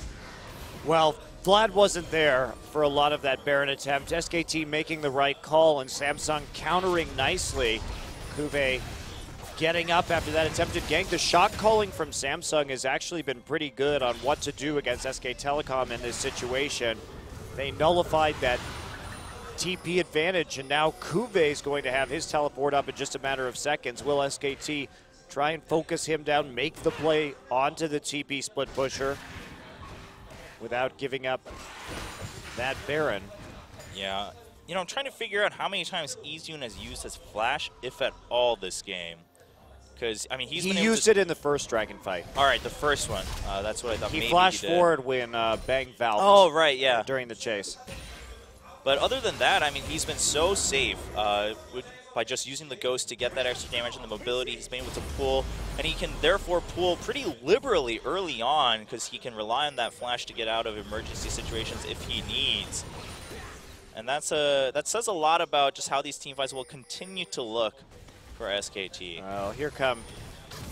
Well, Vlad wasn't there for a lot of that Baron attempt. SKT making the right call, and Samsung countering nicely. Kuve getting up after that attempted gank. The shot calling from Samsung has actually been pretty good on what to do against SK Telecom in this situation. They nullified that TP advantage, and now Kuve is going to have his teleport up in just a matter of seconds. Will SKT try and focus him down, make the play onto the TP split pusher without giving up that Baron? Yeah, you know, I'm trying to figure out how many times EasyHoon has used his flash, if at all, this game. Because, I mean, he used it in the first Dragon fight. All right, the first one. That's what I thought. He flashed forward when Bang Valve. Oh, right, yeah. During the chase. But other than that, I mean, he's been so safe by just using the Ghost to get that extra damage and the mobility. He's been able to pull, and he can therefore pull pretty liberally early on because he can rely on that flash to get out of emergency situations if he needs. And that says a lot about just how these teamfights will continue to look for SKT. Well, here come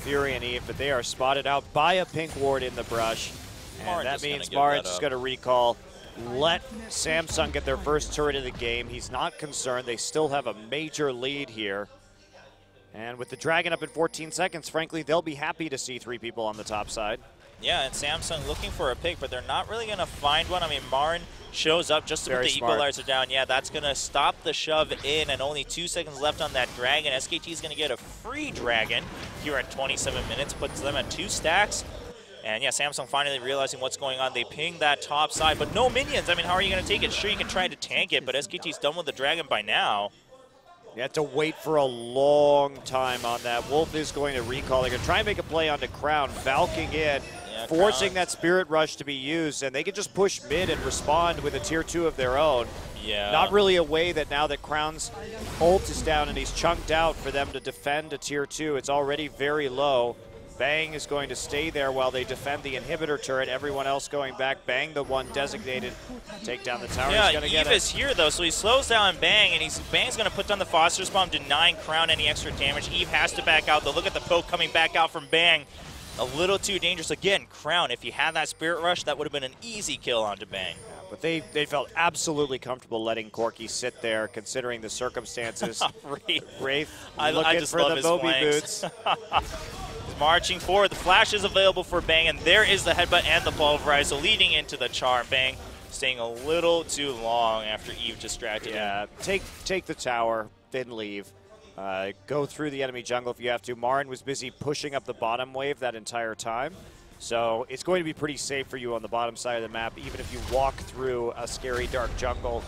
Fury and Eve, but they are spotted out by a pink ward in the brush. And that means Marin's just going to recall. Let Samsung get their first turret of the game. He's not concerned. They still have a major lead here. And with the Dragon up in 14 seconds, frankly, they'll be happy to see 3 people on the top side. Yeah, and Samsung looking for a pick, but they're not really going to find one. I mean, Marin shows up just to put the equalizer down. Yeah, that's going to stop the shove in, and only 2 seconds left on that Dragon. SKT is going to get a free Dragon here at 27 minutes, puts them at 2 stacks. And yeah, Samsung finally realizing what's going on. They ping that top side, but no minions. I mean, how are you going to take it? Sure, you can try to tank it, but SKT's done with the Dragon by now. You have to wait for a long time on that. Wolf is going to recall. They're going to try and make a play onto Crown, valking in, forcing that Spirit Rush to be used, and they can just push mid and respond with a tier 2 of their own. Yeah. Not really a way that now that Crown's ult is down and he's chunked out for them to defend a tier 2. It's already very low. Bang is going to stay there while they defend the inhibitor turret. Everyone else going back. Bang, the one designated. Take down the tower. Yeah, he's going to get it. Eve is here, though, so he slows down Bang, and Bang's going to put down the Foster's Bomb, denying Crown any extra damage. Eve has to back out, though. Look at the poke coming back out from Bang. A little too dangerous. Again, Crown, if you had that Spirit Rush, that would have been an easy kill onto Bang. Yeah, but they felt absolutely comfortable letting Corki sit there, considering the circumstances. Wraith looking for the Moby boots. He's marching forward. The flash is available for Bang, and there is the headbutt and the pulverize. So leading into the charm. Bang staying a little too long after Eve distracted him. Take the tower, then leave. go through the enemy jungle if you have to. Marin was busy pushing up the bottom wave that entire time. So it's going to be pretty safe for you on the bottom side of the map, even if you walk through a scary dark jungle,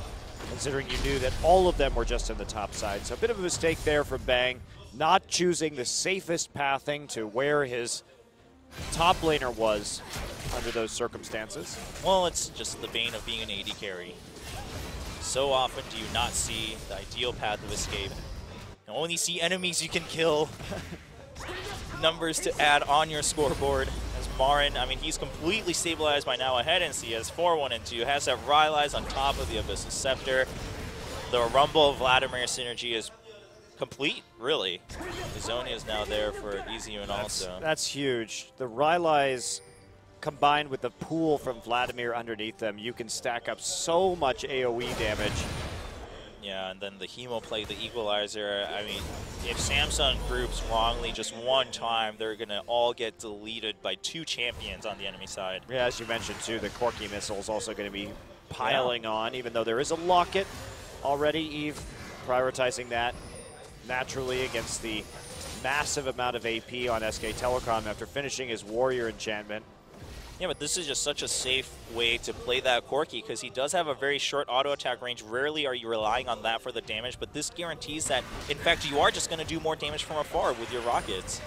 considering you knew that all of them were just in the top side. So a bit of a mistake there from Bang, not choosing the safest pathing to where his top laner was under those circumstances. Well, it's just the bane of being an AD carry. So often do you not see the ideal path of escape. You only see enemies you can kill. Numbers to add on your scoreboard. As Marin, I mean, he's completely stabilized by now ahead, and he has 4-1 and 2. Has that Rylai's on top of the Abyssal Scepter. The Rumble Vladimir synergy is complete, really. The zone is now there for EasyUn also. That's huge. The Rylai's combined with the pool from Vladimir underneath them, you can stack up so much AoE damage. Yeah, and then the Hemo play, the Equalizer. I mean, if Samsung groups wrongly just one time, they're going to all get deleted by 2 champions on the enemy side. Yeah, as you mentioned, too, the Corki missile is also going to be piling on, even though there is a locket already. Eve prioritizing that naturally against the massive amount of AP on SK Telecom after finishing his Warrior enchantment. Yeah, but this is just such a safe way to play that Corki because he does have a very short auto attack range. Rarely are you relying on that for the damage, but this guarantees that, in fact, you are just going to do more damage from afar with your rockets.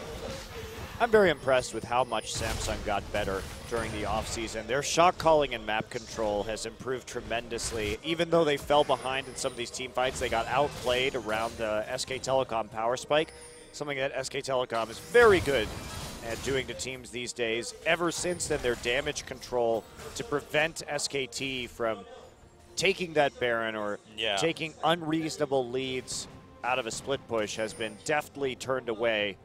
I'm very impressed with how much Samsung got better during the offseason. Their shot calling and map control has improved tremendously. Even though they fell behind in some of these team fights, they got outplayed around the SK Telecom power spike, something that SK Telecom is very good at doing to teams these days. Ever since then, their damage control to prevent SKT from taking that Baron or taking unreasonable leads out of a split push has been deftly turned away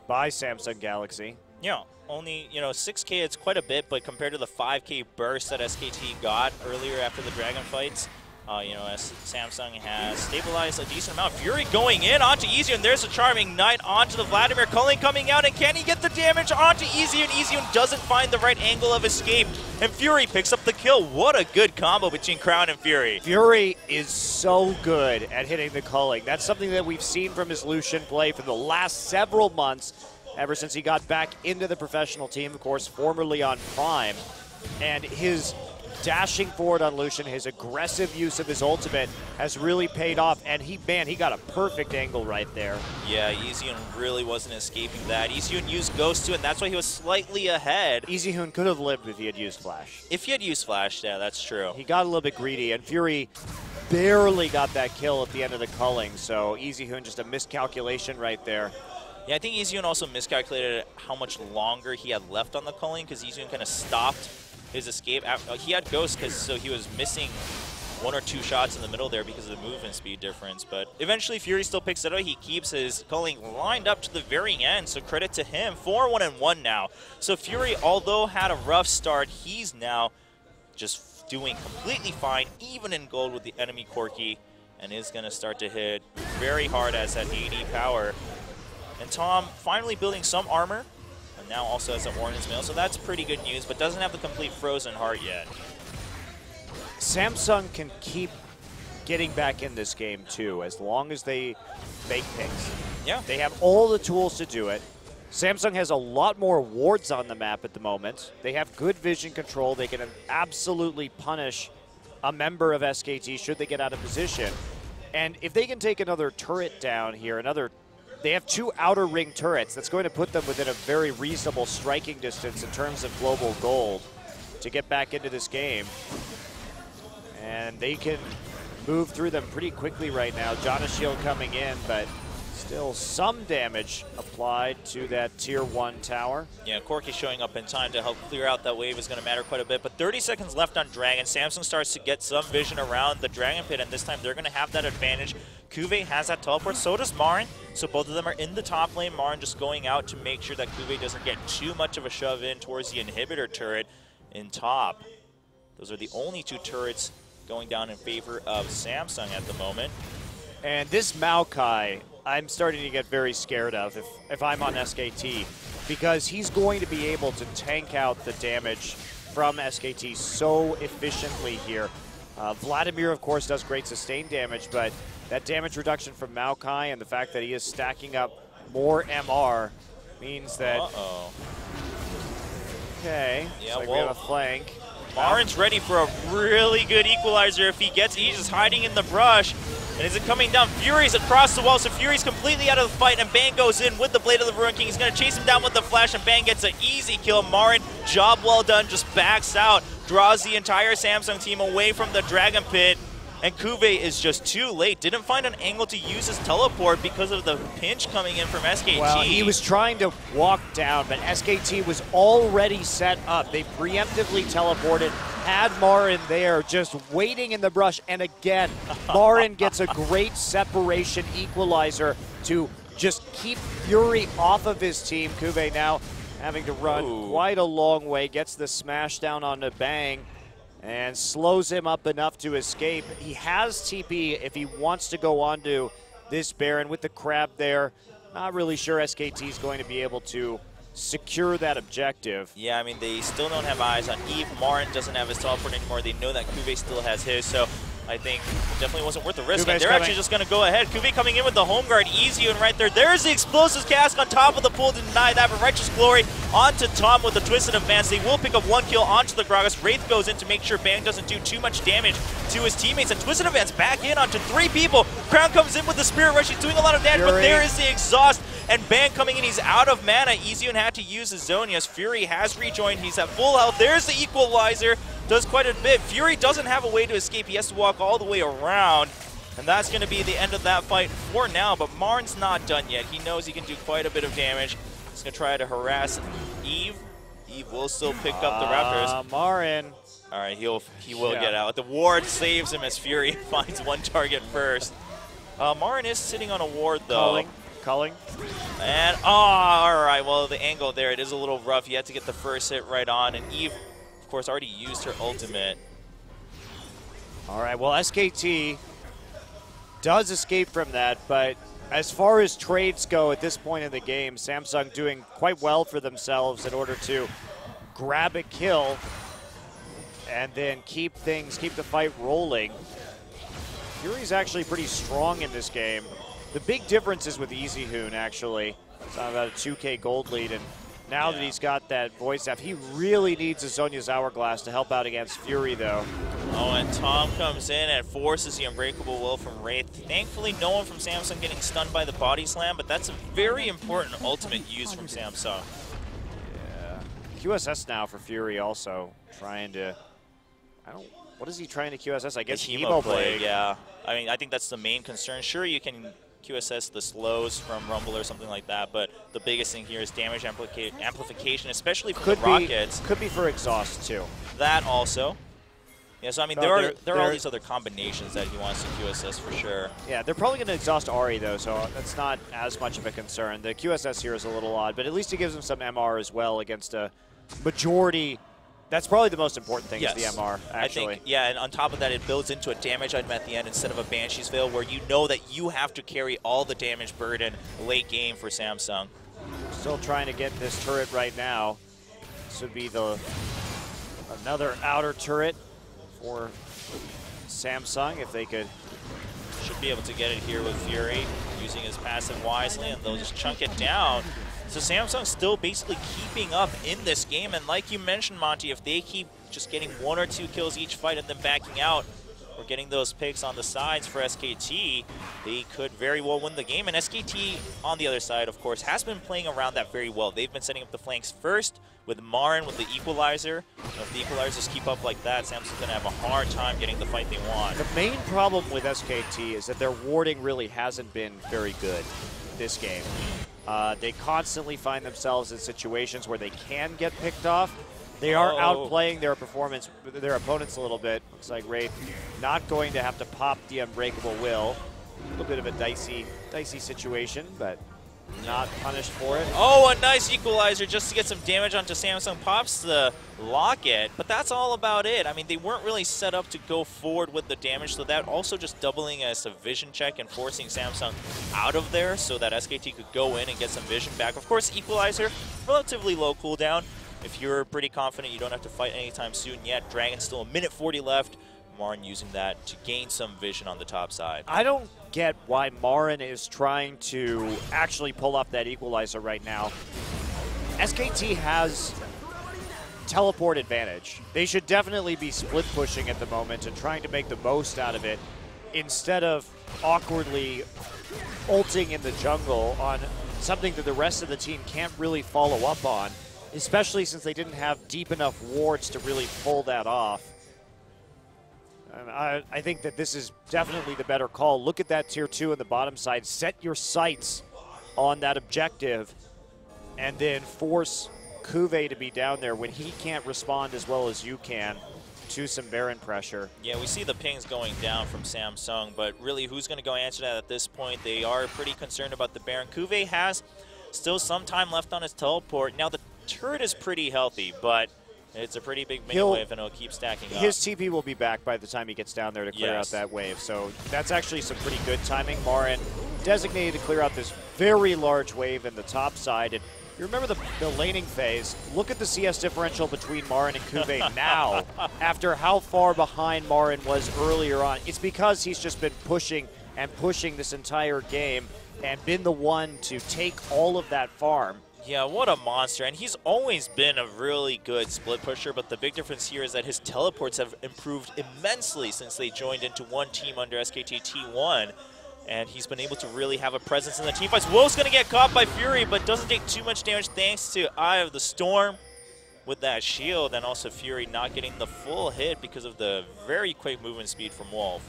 by Samsung Galaxy. Yeah, only, 6K, it's quite a bit, but compared to the 5K burst that SKT got earlier after the Dragon fights, as Samsung has stabilized a decent amount. Fury going in onto EasyUn. There's a Charming Knight onto the Vladimir. Culling coming out, and can he get the damage onto EasyUn? EasyUn doesn't find the right angle of escape, and Fury picks up the kill. What a good combo between Crown and Fury. Fury is so good at hitting the culling. That's something that we've seen from his Lucian play for the last several months, ever since he got back into the professional team, of course, formerly on Prime. And his dashing forward on Lucian, his aggressive use of his ultimate has really paid off, and he got a perfect angle right there. Yeah, EasyUn really wasn't escaping that. EasyUn used Ghost too, and that's why he was slightly ahead. EasyUn could have lived if he had used Flash. If he had used Flash, yeah, that's true. He got a little bit greedy, and Fury barely got that kill at the end of the culling, so EasyUn just a miscalculation right there. Yeah, I think EasyUn also miscalculated how much longer he had left on the culling because EasyUn kind of stopped his escape. He had Ghost, so he was missing 1 or 2 shots in the middle there because of the movement speed difference. But eventually, Fury still picks it up. He keeps his culling lined up to the very end, so credit to him. 4-1 and 1 now. So Fury, although had a rough start, he's now just doing completely fine, even in gold with the enemy Corki, and is going to start to hit very hard as that AD power. And Tom finally building some armor, and now also has an Ornance Mail, so that's pretty good news, but doesn't have the complete Frozen Heart yet. Samsung can keep getting back in this game too, as long as they make picks. Yeah. They have all the tools to do it. Samsung has a lot more wards on the map at the moment. They have good vision control. They can absolutely punish a member of SKT should they get out of position. And if they can take another turret down here, they have 2 outer ring turrets. That's going to put them within a very reasonable striking distance in terms of global gold to get back into this game. And they can move through them pretty quickly right now. Jonas Shield coming in, but still some damage applied to that tier 1 tower. Yeah, Corki showing up in time to help clear out that wave is going to matter quite a bit. But 30 seconds left on Dragon. Samsung starts to get some vision around the Dragon Pit, and this time they're going to have that advantage. Kuve has that teleport, so does Marin. So both of them are in the top lane. Marin just going out to make sure that Kuve doesn't get too much of a shove in towards the inhibitor turret in top. Those are the only 2 turrets going down in favor of Samsung at the moment. And this Maokai, I'm starting to get very scared of if I'm on SKT, because he's going to be able to tank out the damage from SKT so efficiently here. Vladimir, of course, does great sustained damage, but that damage reduction from Maokai and the fact that he is stacking up more MR means that... Okay, yeah, like we have a flank. Marin's ready for a really good equalizer if he gets it. He's just hiding in the brush. And is it coming down? Fury's across the wall, so Fury's completely out of the fight, and Bang goes in with the Blade of the Ruin King. He's going to chase him down with the flash, and Bang gets an easy kill. Marin, job well done, just backs out, draws the entire Samsung team away from the Dragon Pit. And Kuve is just too late. Didn't find an angle to use his teleport because of the pinch coming in from SKT. Well, he was trying to walk down, but SKT was already set up. They preemptively teleported, had Marin there just waiting in the brush. And again, Marin gets a great separation equalizer to just keep Fury off of his team. Kuve now having to run quite a long way, gets the smash down onto Bang, and slows him up enough to escape. He has TP if he wants to go onto this Baron with the crab there. Not really sure SKT is going to be able to secure that objective. Yeah, I mean, they still don't have eyes on Eve. Marin doesn't have his teleport anymore. They know that Kuve still has his, so I think it definitely wasn't worth the risk. And they're actually just going to go ahead. Kuve coming in with the home guard, easy and right there. There's the explosives cask on top of the pool to deny that, but Righteous Glory onto Tom with the twisted advance. They will pick up 1 kill onto the Gragas. Wraith goes in to make sure Bang doesn't do too much damage to his teammates, and twisted advance back in onto 3 people. Crown comes in with the Spirit Rush. He's doing a lot of damage, but there is the exhaust. And Bang coming in, he's out of mana. Easyon had to use his Zonius. Fury has rejoined. He's at full health. There's the equalizer. Does quite a bit. Fury doesn't have a way to escape. He has to walk all the way around. And that's going to be the end of that fight for now. But Marin's not done yet. He knows he can do quite a bit of damage. He's going to try to harass Eve. Eve will still pick up the Raptors. Marin. All right, he will get out. The ward saves him as Fury finds 1 target first. Marin is sitting on a ward, though. Culling. And, all right, well, the angle there, it is a little rough. You have to get the first hit right on, and Eve, of course, already used her ultimate. All right, well, SKT does escape from that, but as far as trades go at this point in the game, Samsung doing quite well for themselves in order to grab a kill and then keep the fight rolling. Fury's actually pretty strong in this game. The big difference is with EasyHoon, actually. It's on about a 2K gold lead, and now that he's got that voice staff, he really needs a Zhonya's Hourglass to help out against Fury, though. Oh, and Tom comes in and forces the Unbreakable Will from Wraith. Thankfully, no one from Samsung getting stunned by the body slam, but that's a very important ultimate use from Samsung. Yeah. QSS now for Fury also, trying to... What is he trying to QSS? I guess Emo Blade. Yeah. I mean, I think that's the main concern. Sure, you can QSS the slows from Rumble or something like that, but the biggest thing here is damage amplification, especially for the Rockets. Could be for exhaust, too. That also. Yeah, so I mean, there are all these other combinations that he wants to QSS for sure. Yeah, they're probably going to exhaust Ahri, though, so that's not as much of a concern. The QSS here is a little odd, but at least it gives him some MR as well against a majority. That's probably the most important thing is the MR, actually. I think, yeah, and on top of that, it builds into a damage item at the end instead of a Banshee's Veil, where you know that you have to carry all the damage burden late game for Samsung. Still trying to get this turret right now. This would be another outer turret for Samsung if they could. Should be able to get it here with Fury, using his passive wisely, and they'll just chunk it down. So Samsung's still basically keeping up in this game, and like you mentioned, Monty, if they keep just getting 1 or 2 kills each fight and then backing out, or getting those picks on the sides for SKT, they could very well win the game. And SKT, on the other side, of course, has been playing around that very well. They've been setting up the flanks first with Marin with the equalizer. If the equalizers keep up like that, Samsung's going to have a hard time getting the fight they want. The main problem with SKT is that their warding really hasn't been very good this game. They constantly find themselves in situations where they can get picked off. They are outplaying their opponents a little bit. Looks like Wraith not going to have to pop the Unbreakable Will. A little bit of a dicey situation, but not punished for it. Oh, a nice equalizer just to get some damage onto Samsung. Pops the Locket, but that's all about it. I mean, they weren't really set up to go forward with the damage, so that also just doubling as a vision check and forcing Samsung out of there so that SKT could go in and get some vision back. Of course, equalizer, relatively low cooldown. If you're pretty confident you don't have to fight anytime soon yet, Dragon's still a minute 40 left. Marin using that to gain some vision on the top side. I don't get why Marin is trying to actually pull up that equalizer right now. SKT has teleport advantage. They should definitely be split pushing at the moment and trying to make the most out of it instead of awkwardly ulting in the jungle on something that the rest of the team can't really follow up on, especially since they didn't have deep enough wards to really pull that off. I think that this is definitely the better call. Look at that tier 2 on the bottom side. Set your sights on that objective and then force Kuve to be down there when he can't respond as well as you can to some Baron pressure. Yeah, we see the pings going down from Samsung, but really who's going to go answer that at this point? They are pretty concerned about the Baron. Kuve has still some time left on his teleport. Now the turret is pretty healthy, but it's a pretty big mini wave, and it'll keep stacking up. His TP will be back by the time he gets down there to clear out that wave. So that's actually some pretty good timing. Marin designated to clear out this very large wave in the top side. And you remember the laning phase. Look at the CS differential between Marin and Kuve now, after how far behind Marin was earlier on. It's because he's just been pushing and pushing this entire game and been the one to take all of that farm. Yeah, what a monster. And he's always been a really good split pusher, but the big difference here is that his teleports have improved immensely since they joined into one team under SKT T1. And he's been able to really have a presence in the team fights. Wolf's going to get caught by Fury, but doesn't take too much damage thanks to Eye of the Storm with that shield. And also Fury not getting the full hit because of the very quick movement speed from Wolf.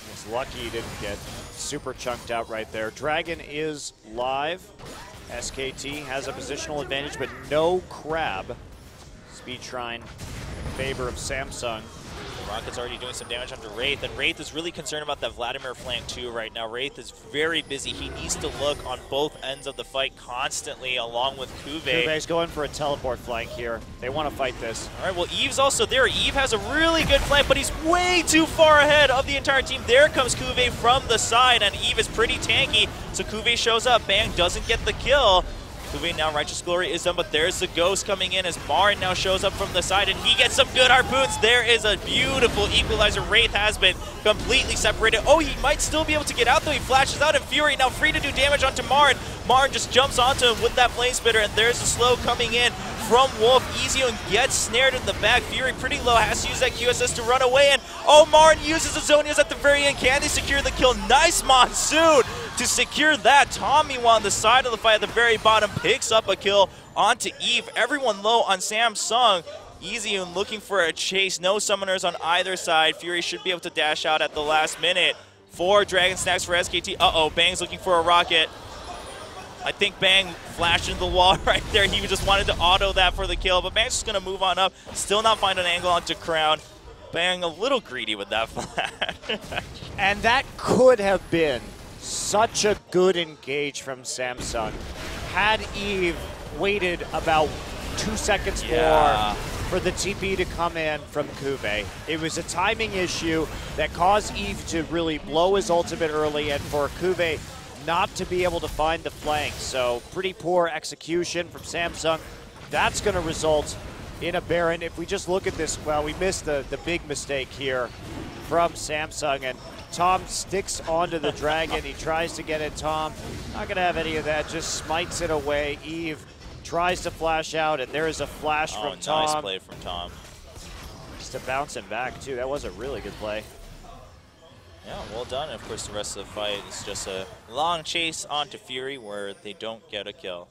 Was lucky he didn't get super chunked out right there. Dragon is live. SKT has a positional advantage, but no Crab. Speed Shrine in favor of Samsung. Rocket's already doing some damage onto Wraith, and Wraith is really concerned about that Vladimir flank too right now. Wraith is very busy. He needs to look on both ends of the fight constantly along with Kuve. Kuve's going for a teleport flank here. They want to fight this. All right, well, Eve's also there. Eve has a really good flank, but he's way too far ahead of the entire team. There comes Kuve from the side, and Eve is pretty tanky, so Kuve shows up. Bang doesn't get the kill. Kuve now, Righteous Glory is done, but there's the Ghost coming in as Marin now shows up from the side, and he gets some good harpoons. There is a beautiful equalizer. Wraith has been completely separated. Oh, he might still be able to get out, though. He flashes out, and Fury now free to do damage onto Marin. Marin just jumps onto him with that Flame Spitter, and there's the slow coming in from Wolf. Ezio gets snared in the back. Fury pretty low, has to use that QSS to run away, and oh, Marin uses the Zonias at the very end. Can they secure the kill? Nice Monsoon to secure that. Tom, meanwhile, on the side of the fight at the very bottom, picks up a kill onto Eve. Everyone low on Samsung. Ezio looking for a chase. No summoners on either side. Fury should be able to dash out at the last minute. 4 Dragon Stacks for SKT. Uh-oh, Bang's looking for a rocket. I think Bang flashed into the wall right there. He just wanted to auto that for the kill, but Bang's just going to move on up. Still not find an angle onto Crown. Bang a little greedy with that flash. And that could have been such a good engage from Samsung had Eve waited about 2 seconds more for the TP to come in from Kuve. It was a timing issue that caused Eve to really blow his ultimate early and for Kuve not to be able to find the flank. So pretty poor execution from Samsung. That's going to result in a Baron. If we just look at this, well, we missed the big mistake here from Samsung, and Tom sticks onto the Dragon. He tries to get it. Tom, not going to have any of that, just smites it away. Eve tries to flash out, and there is a flash from Tom. Nice play from Tom. Just to bounce him back, too. That was a really good play. Yeah, well done. And of course, the rest of the fight is just a long chase onto Fury where they don't get a kill.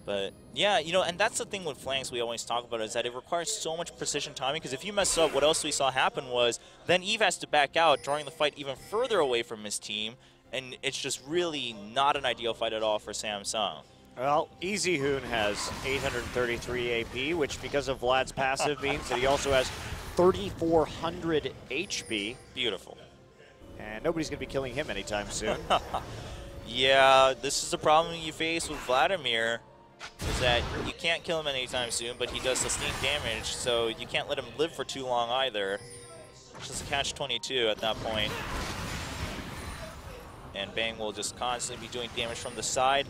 But yeah, you know, and that's the thing with flanks we always talk about is that it requires so much precision timing, because if you mess up, what else we saw happen was then Eve has to back out, drawing the fight even further away from his team, and it's just really not an ideal fight at all for Samsung. Well, Easy Hoon has 833 AP, which because of Vlad's passive means that he also has 3,400 HP. Beautiful. And nobody's going to be killing him anytime soon. Yeah, this is the problem you face with Vladimir, is that you can't kill him anytime soon, but he does sustain damage, so you can't let him live for too long either. It's just a catch-22 at that point. And Bang will just constantly be doing damage from the side.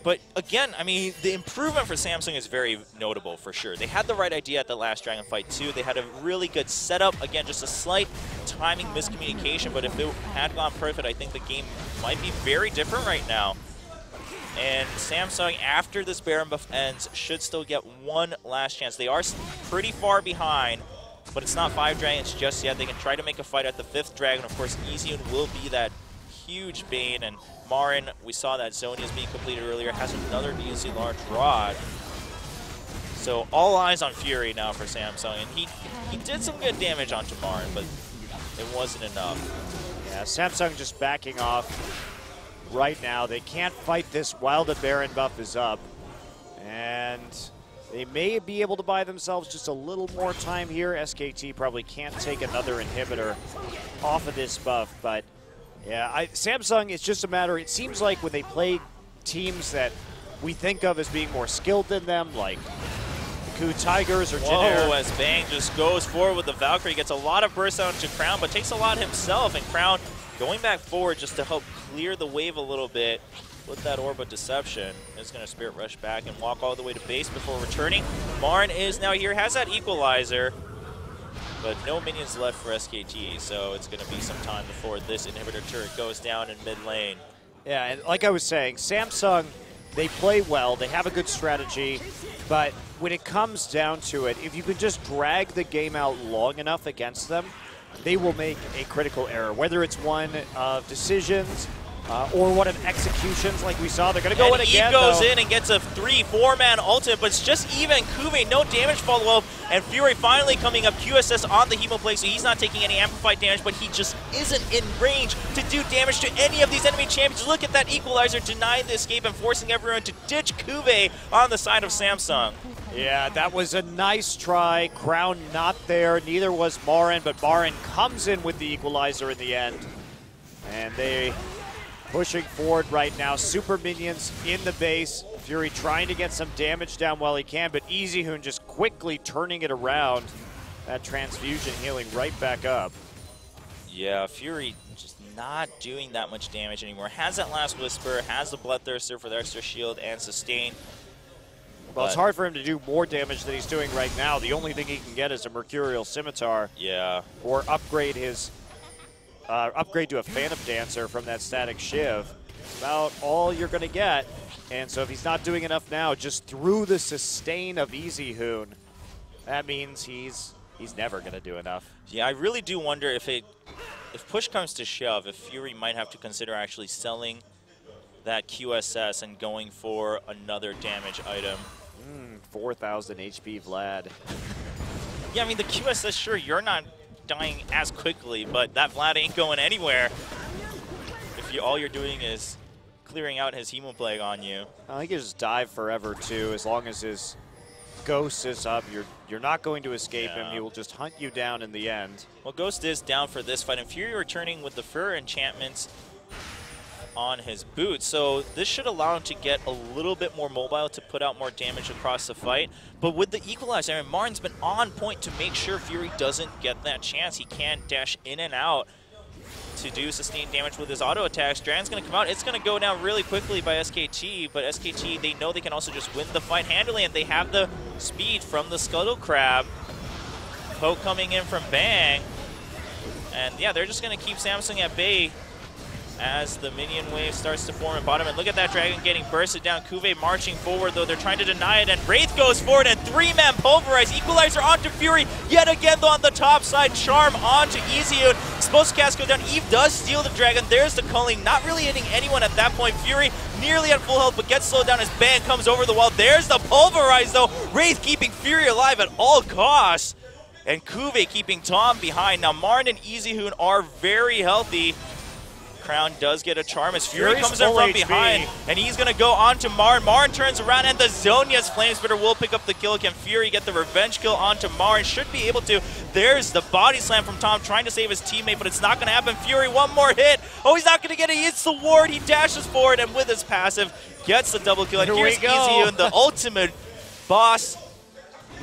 But again, I mean, the improvement for Samsung is very notable for sure. They had the right idea at the last Dragon fight too. They had a really good setup. Again, just a slight timing miscommunication, but if it had gone perfect, I think the game might be very different right now. And Samsung, after this Baron buff ends, should still get one last chance. They are pretty far behind, but it's not 5 dragons just yet. They can try to make a fight at the 5th dragon. Of course, Easyun will be that huge bane, and Marin, we saw that Zonia's being completed earlier, has another easy large rod. So all eyes on Fury now for Samsung, and he did some good damage onto Marin, but it wasn't enough. Yeah, Samsung just backing off right now. They can't fight this while the Baron buff is up, and they may be able to buy themselves just a little more time here. SKT probably can't take another inhibitor off of this buff, but yeah, Samsung, it's just a matter, it seems like when they play teams that we think of as being more skilled than them, like the Ku Tigers or Jin. As Bang just goes forward with the Valkyrie, gets a lot of burst out to Crown, but takes a lot himself, and Crown going back forward just to help clear the wave a little bit with that Orb of Deception. Is going to Spirit Rush back and walk all the way to base before returning. Marin is now here, has that Equalizer, but no minions left for SKT, so it's going to be some time before this inhibitor turret goes down in mid lane. Yeah, and like I was saying, Samsung, they play well, they have a good strategy, but when it comes down to it, if you can just drag the game out long enough against them, they will make a critical error, whether it's one of decisions or one of executions like we saw. They're going to go in again, Eve goes in and gets a 3-4-man ultimate, but it's just even. Kuve, no damage follow-up, and Fury finally coming up. QSS on the Hemo play, so he's not taking any amplified damage, but he just isn't in range to do damage to any of these enemy champions. Look at that Equalizer denying the escape and forcing everyone to ditch Kuve on the side of Samsung. Yeah, that was a nice try. Crown not there, neither was Marin, but Marin comes in with the Equalizer in the end. And they pushing forward right now. Super minions in the base. Fury trying to get some damage down while he can, but Easyhoon just quickly turning it around. That transfusion healing right back up. Yeah, Fury just not doing that much damage anymore. Has that last Whisper, has the Bloodthirster for the extra shield and sustain. Well, it's hard for him to do more damage than he's doing right now. The only thing he can get is a Mercurial Scimitar. Yeah. Or upgrade his upgrade to a Phantom Dancer from that Static Shiv. About all you're going to get. And so if he's not doing enough now, just through the sustain of Easyhoon, that means he's never going to do enough. Yeah, I really do wonder if push comes to shove, if Fury might have to consider actually selling that QSS and going for another damage item. 4,000 HP Vlad. Yeah, I mean, the QSS, sure, you're not dying as quickly, but that Vlad ain't going anywhere if all you're doing is clearing out his Hemo Plague on you. I think he'll just dive forever, too. As long as his Ghost is up, you're not going to escape him. He will just hunt you down in the end. Well, Ghost is down for this fight, and Fury returning with the Fur enchantments on his boots, so this should allow him to get a little bit more mobile to put out more damage across the fight. But with the Equalizer, I mean, Marin's been on point to make sure Fury doesn't get that chance. He can dash in and out to do sustained damage with his auto attacks. Dragon's going to come out. It's going to go down really quickly by SKT, but SKT, they know they can also just win the fight handily, and they have the speed from the Scuttle Crab. Poke coming in from Bang, and yeah, they're just going to keep Samsung at bay as the minion wave starts to form at bottom. And look at that Dragon getting bursted down. Kuve marching forward, though. They're trying to deny it, and Wraith goes forward, and 3-man pulverize. Equalizer onto Fury. Yet again, though, on the top side. Charm onto Easyhoon. Supposed to cast go down. Eve does steal the Dragon. There's the culling. Not really hitting anyone at that point. Fury nearly at full health, but gets slowed down as Bang comes over the wall. There's the pulverize, though. Wraith keeping Fury alive at all costs. And Kuve keeping Tom behind. Now, Marin and Easyhoon are very healthy. Crown does get a charm as Fury comes in from behind, and he's going to go on to Marin. Marin turns around, and the Zonia's Flamespitter will pick up the kill. Can Fury get the revenge kill onto Marin? Should be able to. There's the body slam from Tom trying to save his teammate, but it's not going to happen. Fury, one more hit. Oh, he's not going to get it. He hits the ward. He dashes forward, and with his passive, gets the double kill. And here's Easyhoon, the ultimate boss.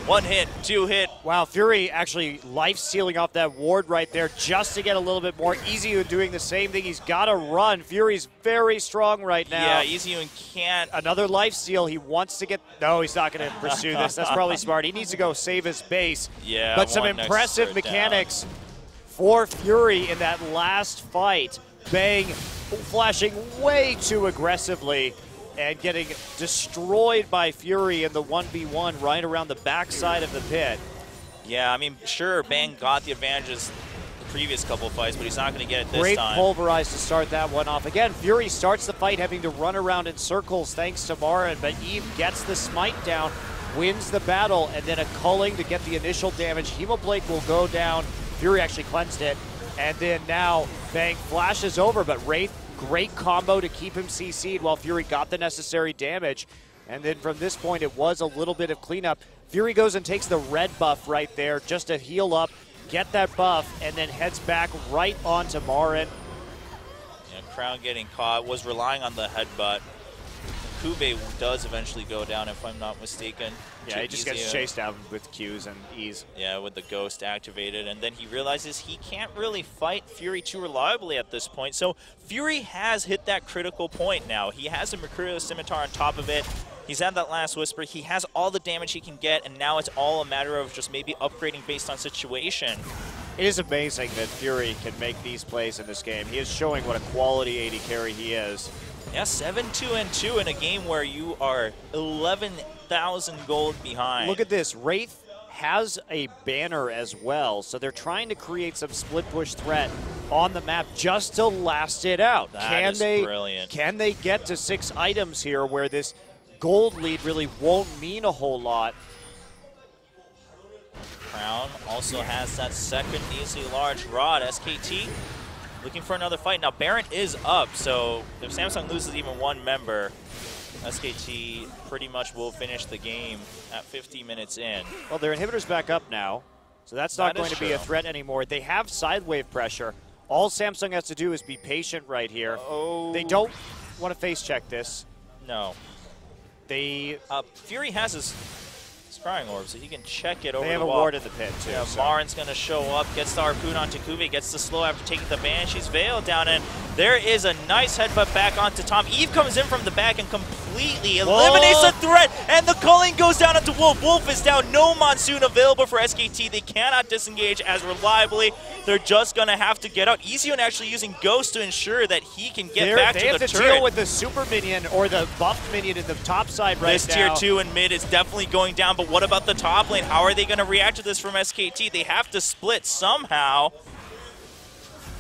1 hit, 2 hit. Wow, Fury actually life-stealing off that ward right there just to get a little bit more. Easyhoon doing the same thing. He's got to run. Fury's very strong right now. Yeah, Easyhoon can't. Another life-steal. He wants to get... No, he's not going to pursue this. That's probably smart. He needs to go save his base. Yeah, but some impressive mechanics for Fury in that last fight. Bang flashing way too aggressively and getting destroyed by Fury in the 1v1 right around the backside of the pit. Yeah, I mean, sure, Bang got the advantages the previous couple of fights, but he's not going to get it this time. Great pulverize to start that one off. Again, Fury starts the fight having to run around in circles thanks to Marin, but Eve gets the smite down, wins the battle, and then a culling to get the initial damage. Hemoblade will go down. Fury actually cleansed it. And then now Bang flashes over, but Wraith, great combo to keep him CC'd while Fury got the necessary damage. And then from this point, it was a little bit of cleanup. Fury goes and takes the red buff right there just to heal up, get that buff, and then heads back right onto Marin. Yeah, Crown getting caught, was relying on the headbutt. Kube does eventually go down, if I'm not mistaken. Yeah, he just gets chased down with Qs and E's. Yeah, with the Ghost activated, and then he realizes he can't really fight Fury too reliably at this point. So Fury has hit that critical point now. He has a Mercurial Scimitar on top of it. He's had that last Whisper. He has all the damage he can get, and now it's all a matter of just maybe upgrading based on situation. It is amazing that Fury can make these plays in this game. He is showing what a quality AD carry he is. Yeah, 7-2-2 in a game where you are 11,000 gold behind. Look at this. Wraith has a banner as well, so they're trying to create some split push threat on the map just to last it out. That is brilliant. Can they get to 6 items here where this gold lead really won't mean a whole lot? Crown also has that second easily large rod. SKT looking for another fight. Now Baron is up, so if Samsung loses even one member, SKT pretty much will finish the game at 50 minutes in. Well, their inhibitor's back up now, so that's not going to be a threat anymore. They have side wave pressure. All Samsung has to do is be patient right here. Oh. They don't want to face check this. No. They Fury has his Scrying Orb, so he can check it over the wall. They have a ward in the pit, too. Yeah, so. Marin's going to show up, gets the harpoon onto Kuve, gets the slow after taking the Banshee's Veil down, and there is a nice headbutt back onto Tom. Eve comes in from the back and completely eliminates the threat, and the culling goes down onto Wolf. Wolf is down, no Monsoon available for SKT. They cannot disengage as reliably. They're just going to have to get out. Easion actually using Ghost to ensure that he can get back to the turret. They have to deal with the super minion or the buffed minion in the top side right now. This tier 2 and mid is definitely going down, but what about the top lane? How are they going to react to this from SKT? They have to split somehow.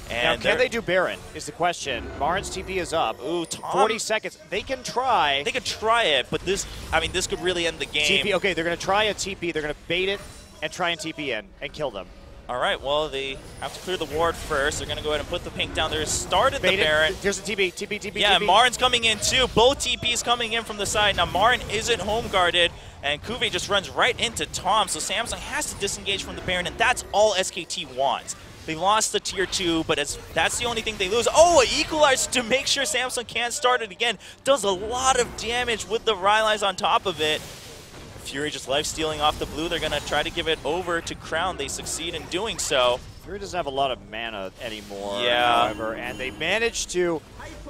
And now, can they do Baron is the question. Marin's TP is up. Ooh, Tom, 40 seconds. They can try. They could try it, but this, I mean, this could really end the game. TP, okay, they're going to try a TP. They're going to bait it and try and TP in and kill them. All right, well, they have to clear the ward first. They're going to go ahead and put the pink down. They started the Baron. There's a TP. Yeah, Marin's coming in too. Both TPs coming in from the side. Now, Marin isn't home guarded, and Kuve just runs right into Tom, so Samsung has to disengage from the Baron, and that's all SKT wants. They lost the tier 2, but that's the only thing they lose. Oh, an equalizer to make sure Samsung can't start it again. Does a lot of damage with the Rylai's on top of it. Fury just life-stealing off the blue. They're going to try to give it over to Crown. They succeed in doing so. Fury doesn't have a lot of mana anymore, yeah, however, and they managed to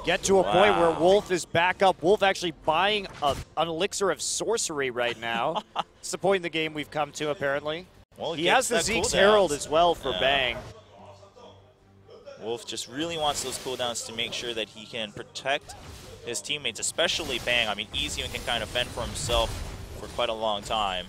get to a point where Wolf is back up. Wolf actually buying an elixir of sorcery right now. It's the point in the game we've come to, apparently. Well, he has the Zeke's Herald as well for Bang. Wolf just really wants those cooldowns to make sure that he can protect his teammates, especially Bang. I mean, Easion can kind of fend for himself for quite a long time.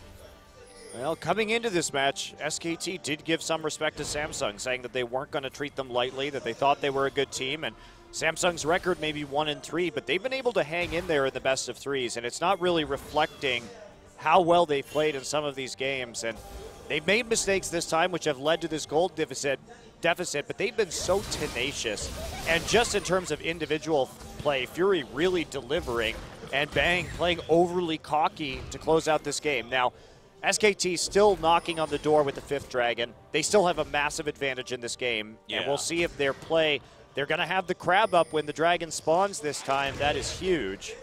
Well, coming into this match, SKT did give some respect to Samsung, saying that they weren't going to treat them lightly, that they thought they were a good team, and Samsung's record may be 1-3, but they've been able to hang in there in the best of threes, and it's not really reflecting how well they played in some of these games. And they've made mistakes this time, which have led to this gold deficit, but they've been so tenacious. And just in terms of individual play, Fury really delivering, and Bang playing overly cocky to close out this game. Now, SKT still knocking on the door with the 5th Dragon. They still have a massive advantage in this game, and we'll see if their play, they're going to have the crab up when the Dragon spawns this time. That is huge.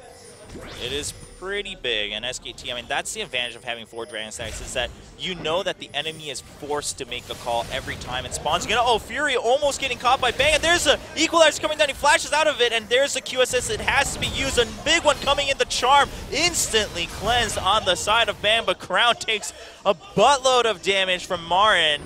It is pretty big, and SKT, I mean, that's the advantage of having 4 Dragon stacks, is that you know that the enemy is forced to make a call every time it spawns. Oh, Fury almost getting caught by Bang, and there's a equalizer coming down. He flashes out of it, and there's a QSS that has to be used. A big one coming in. The charm instantly cleansed on the side of Bang, but Crown takes a buttload of damage from Marin.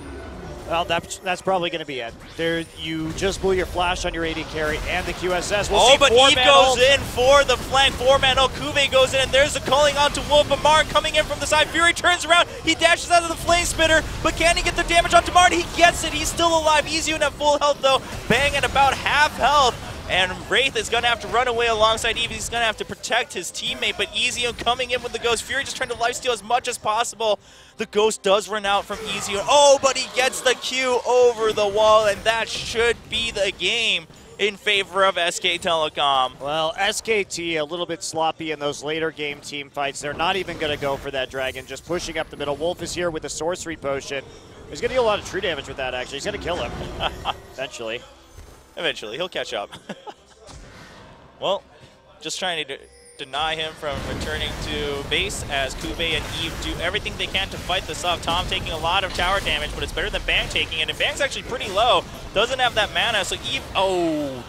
Well, that's probably going to be it. There, you just blew your flash on your AD carry and the QSS. But Eve goes in for the flank. 4-man ult. Kuve goes in, and there's the calling onto Wolf. But Marn coming in from the side. Fury turns around. He dashes out of the flame spitter, but can he get the damage onto Marn? He gets it. He's still alive. Ezioon at full health, though. Bang at about half health. And Wraith is going to have to run away alongside Eve. He's going to have to protect his teammate, but Ezioon coming in with the Ghost. Fury just trying to lifesteal as much as possible. The Ghost does run out from Ezioon. Oh, but he gets the Q over the wall, and that should be the game in favor of SK Telecom. Well, SKT a little bit sloppy in those later game team fights. They're not even going to go for that dragon, just pushing up the middle. Wolf is here with the sorcery potion. He's going to deal a lot of true damage with that, actually. He's going to kill him eventually. Eventually, he'll catch up. Well, just trying to deny him from returning to base as Kuve and Eve do everything they can to fight this off. Tom taking a lot of tower damage, but it's better than Bang taking it. And Bang's actually pretty low. Doesn't have that mana, so Eve,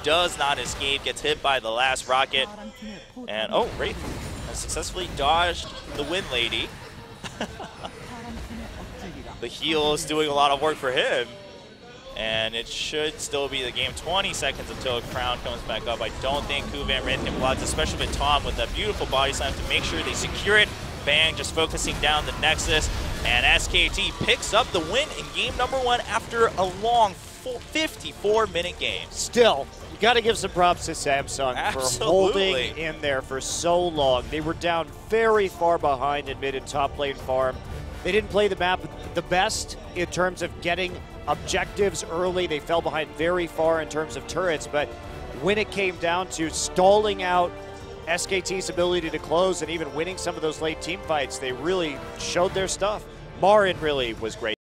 does not escape. Gets hit by the last rocket. And, Wraith has successfully dodged the Wind Lady. The heal is doing a lot of work for him. And it should still be the game. 20 seconds until Crown comes back up. I don't think Kuve and Wraith can block, especially with Tom with that beautiful body slam to make sure they secure it. Bang just focusing down the Nexus. And SKT picks up the win in game number 1 after a long 54-minute game. Still, you got to give some props to Samsung for holding in there for so long. They were down very far behind in mid and top lane farm. They didn't play the map the best in terms of getting objectives early. They fell behind very far in terms of turrets, but when it came down to stalling out SKT's ability to close and even winning some of those late team fights, they really showed their stuff. Marin really was great.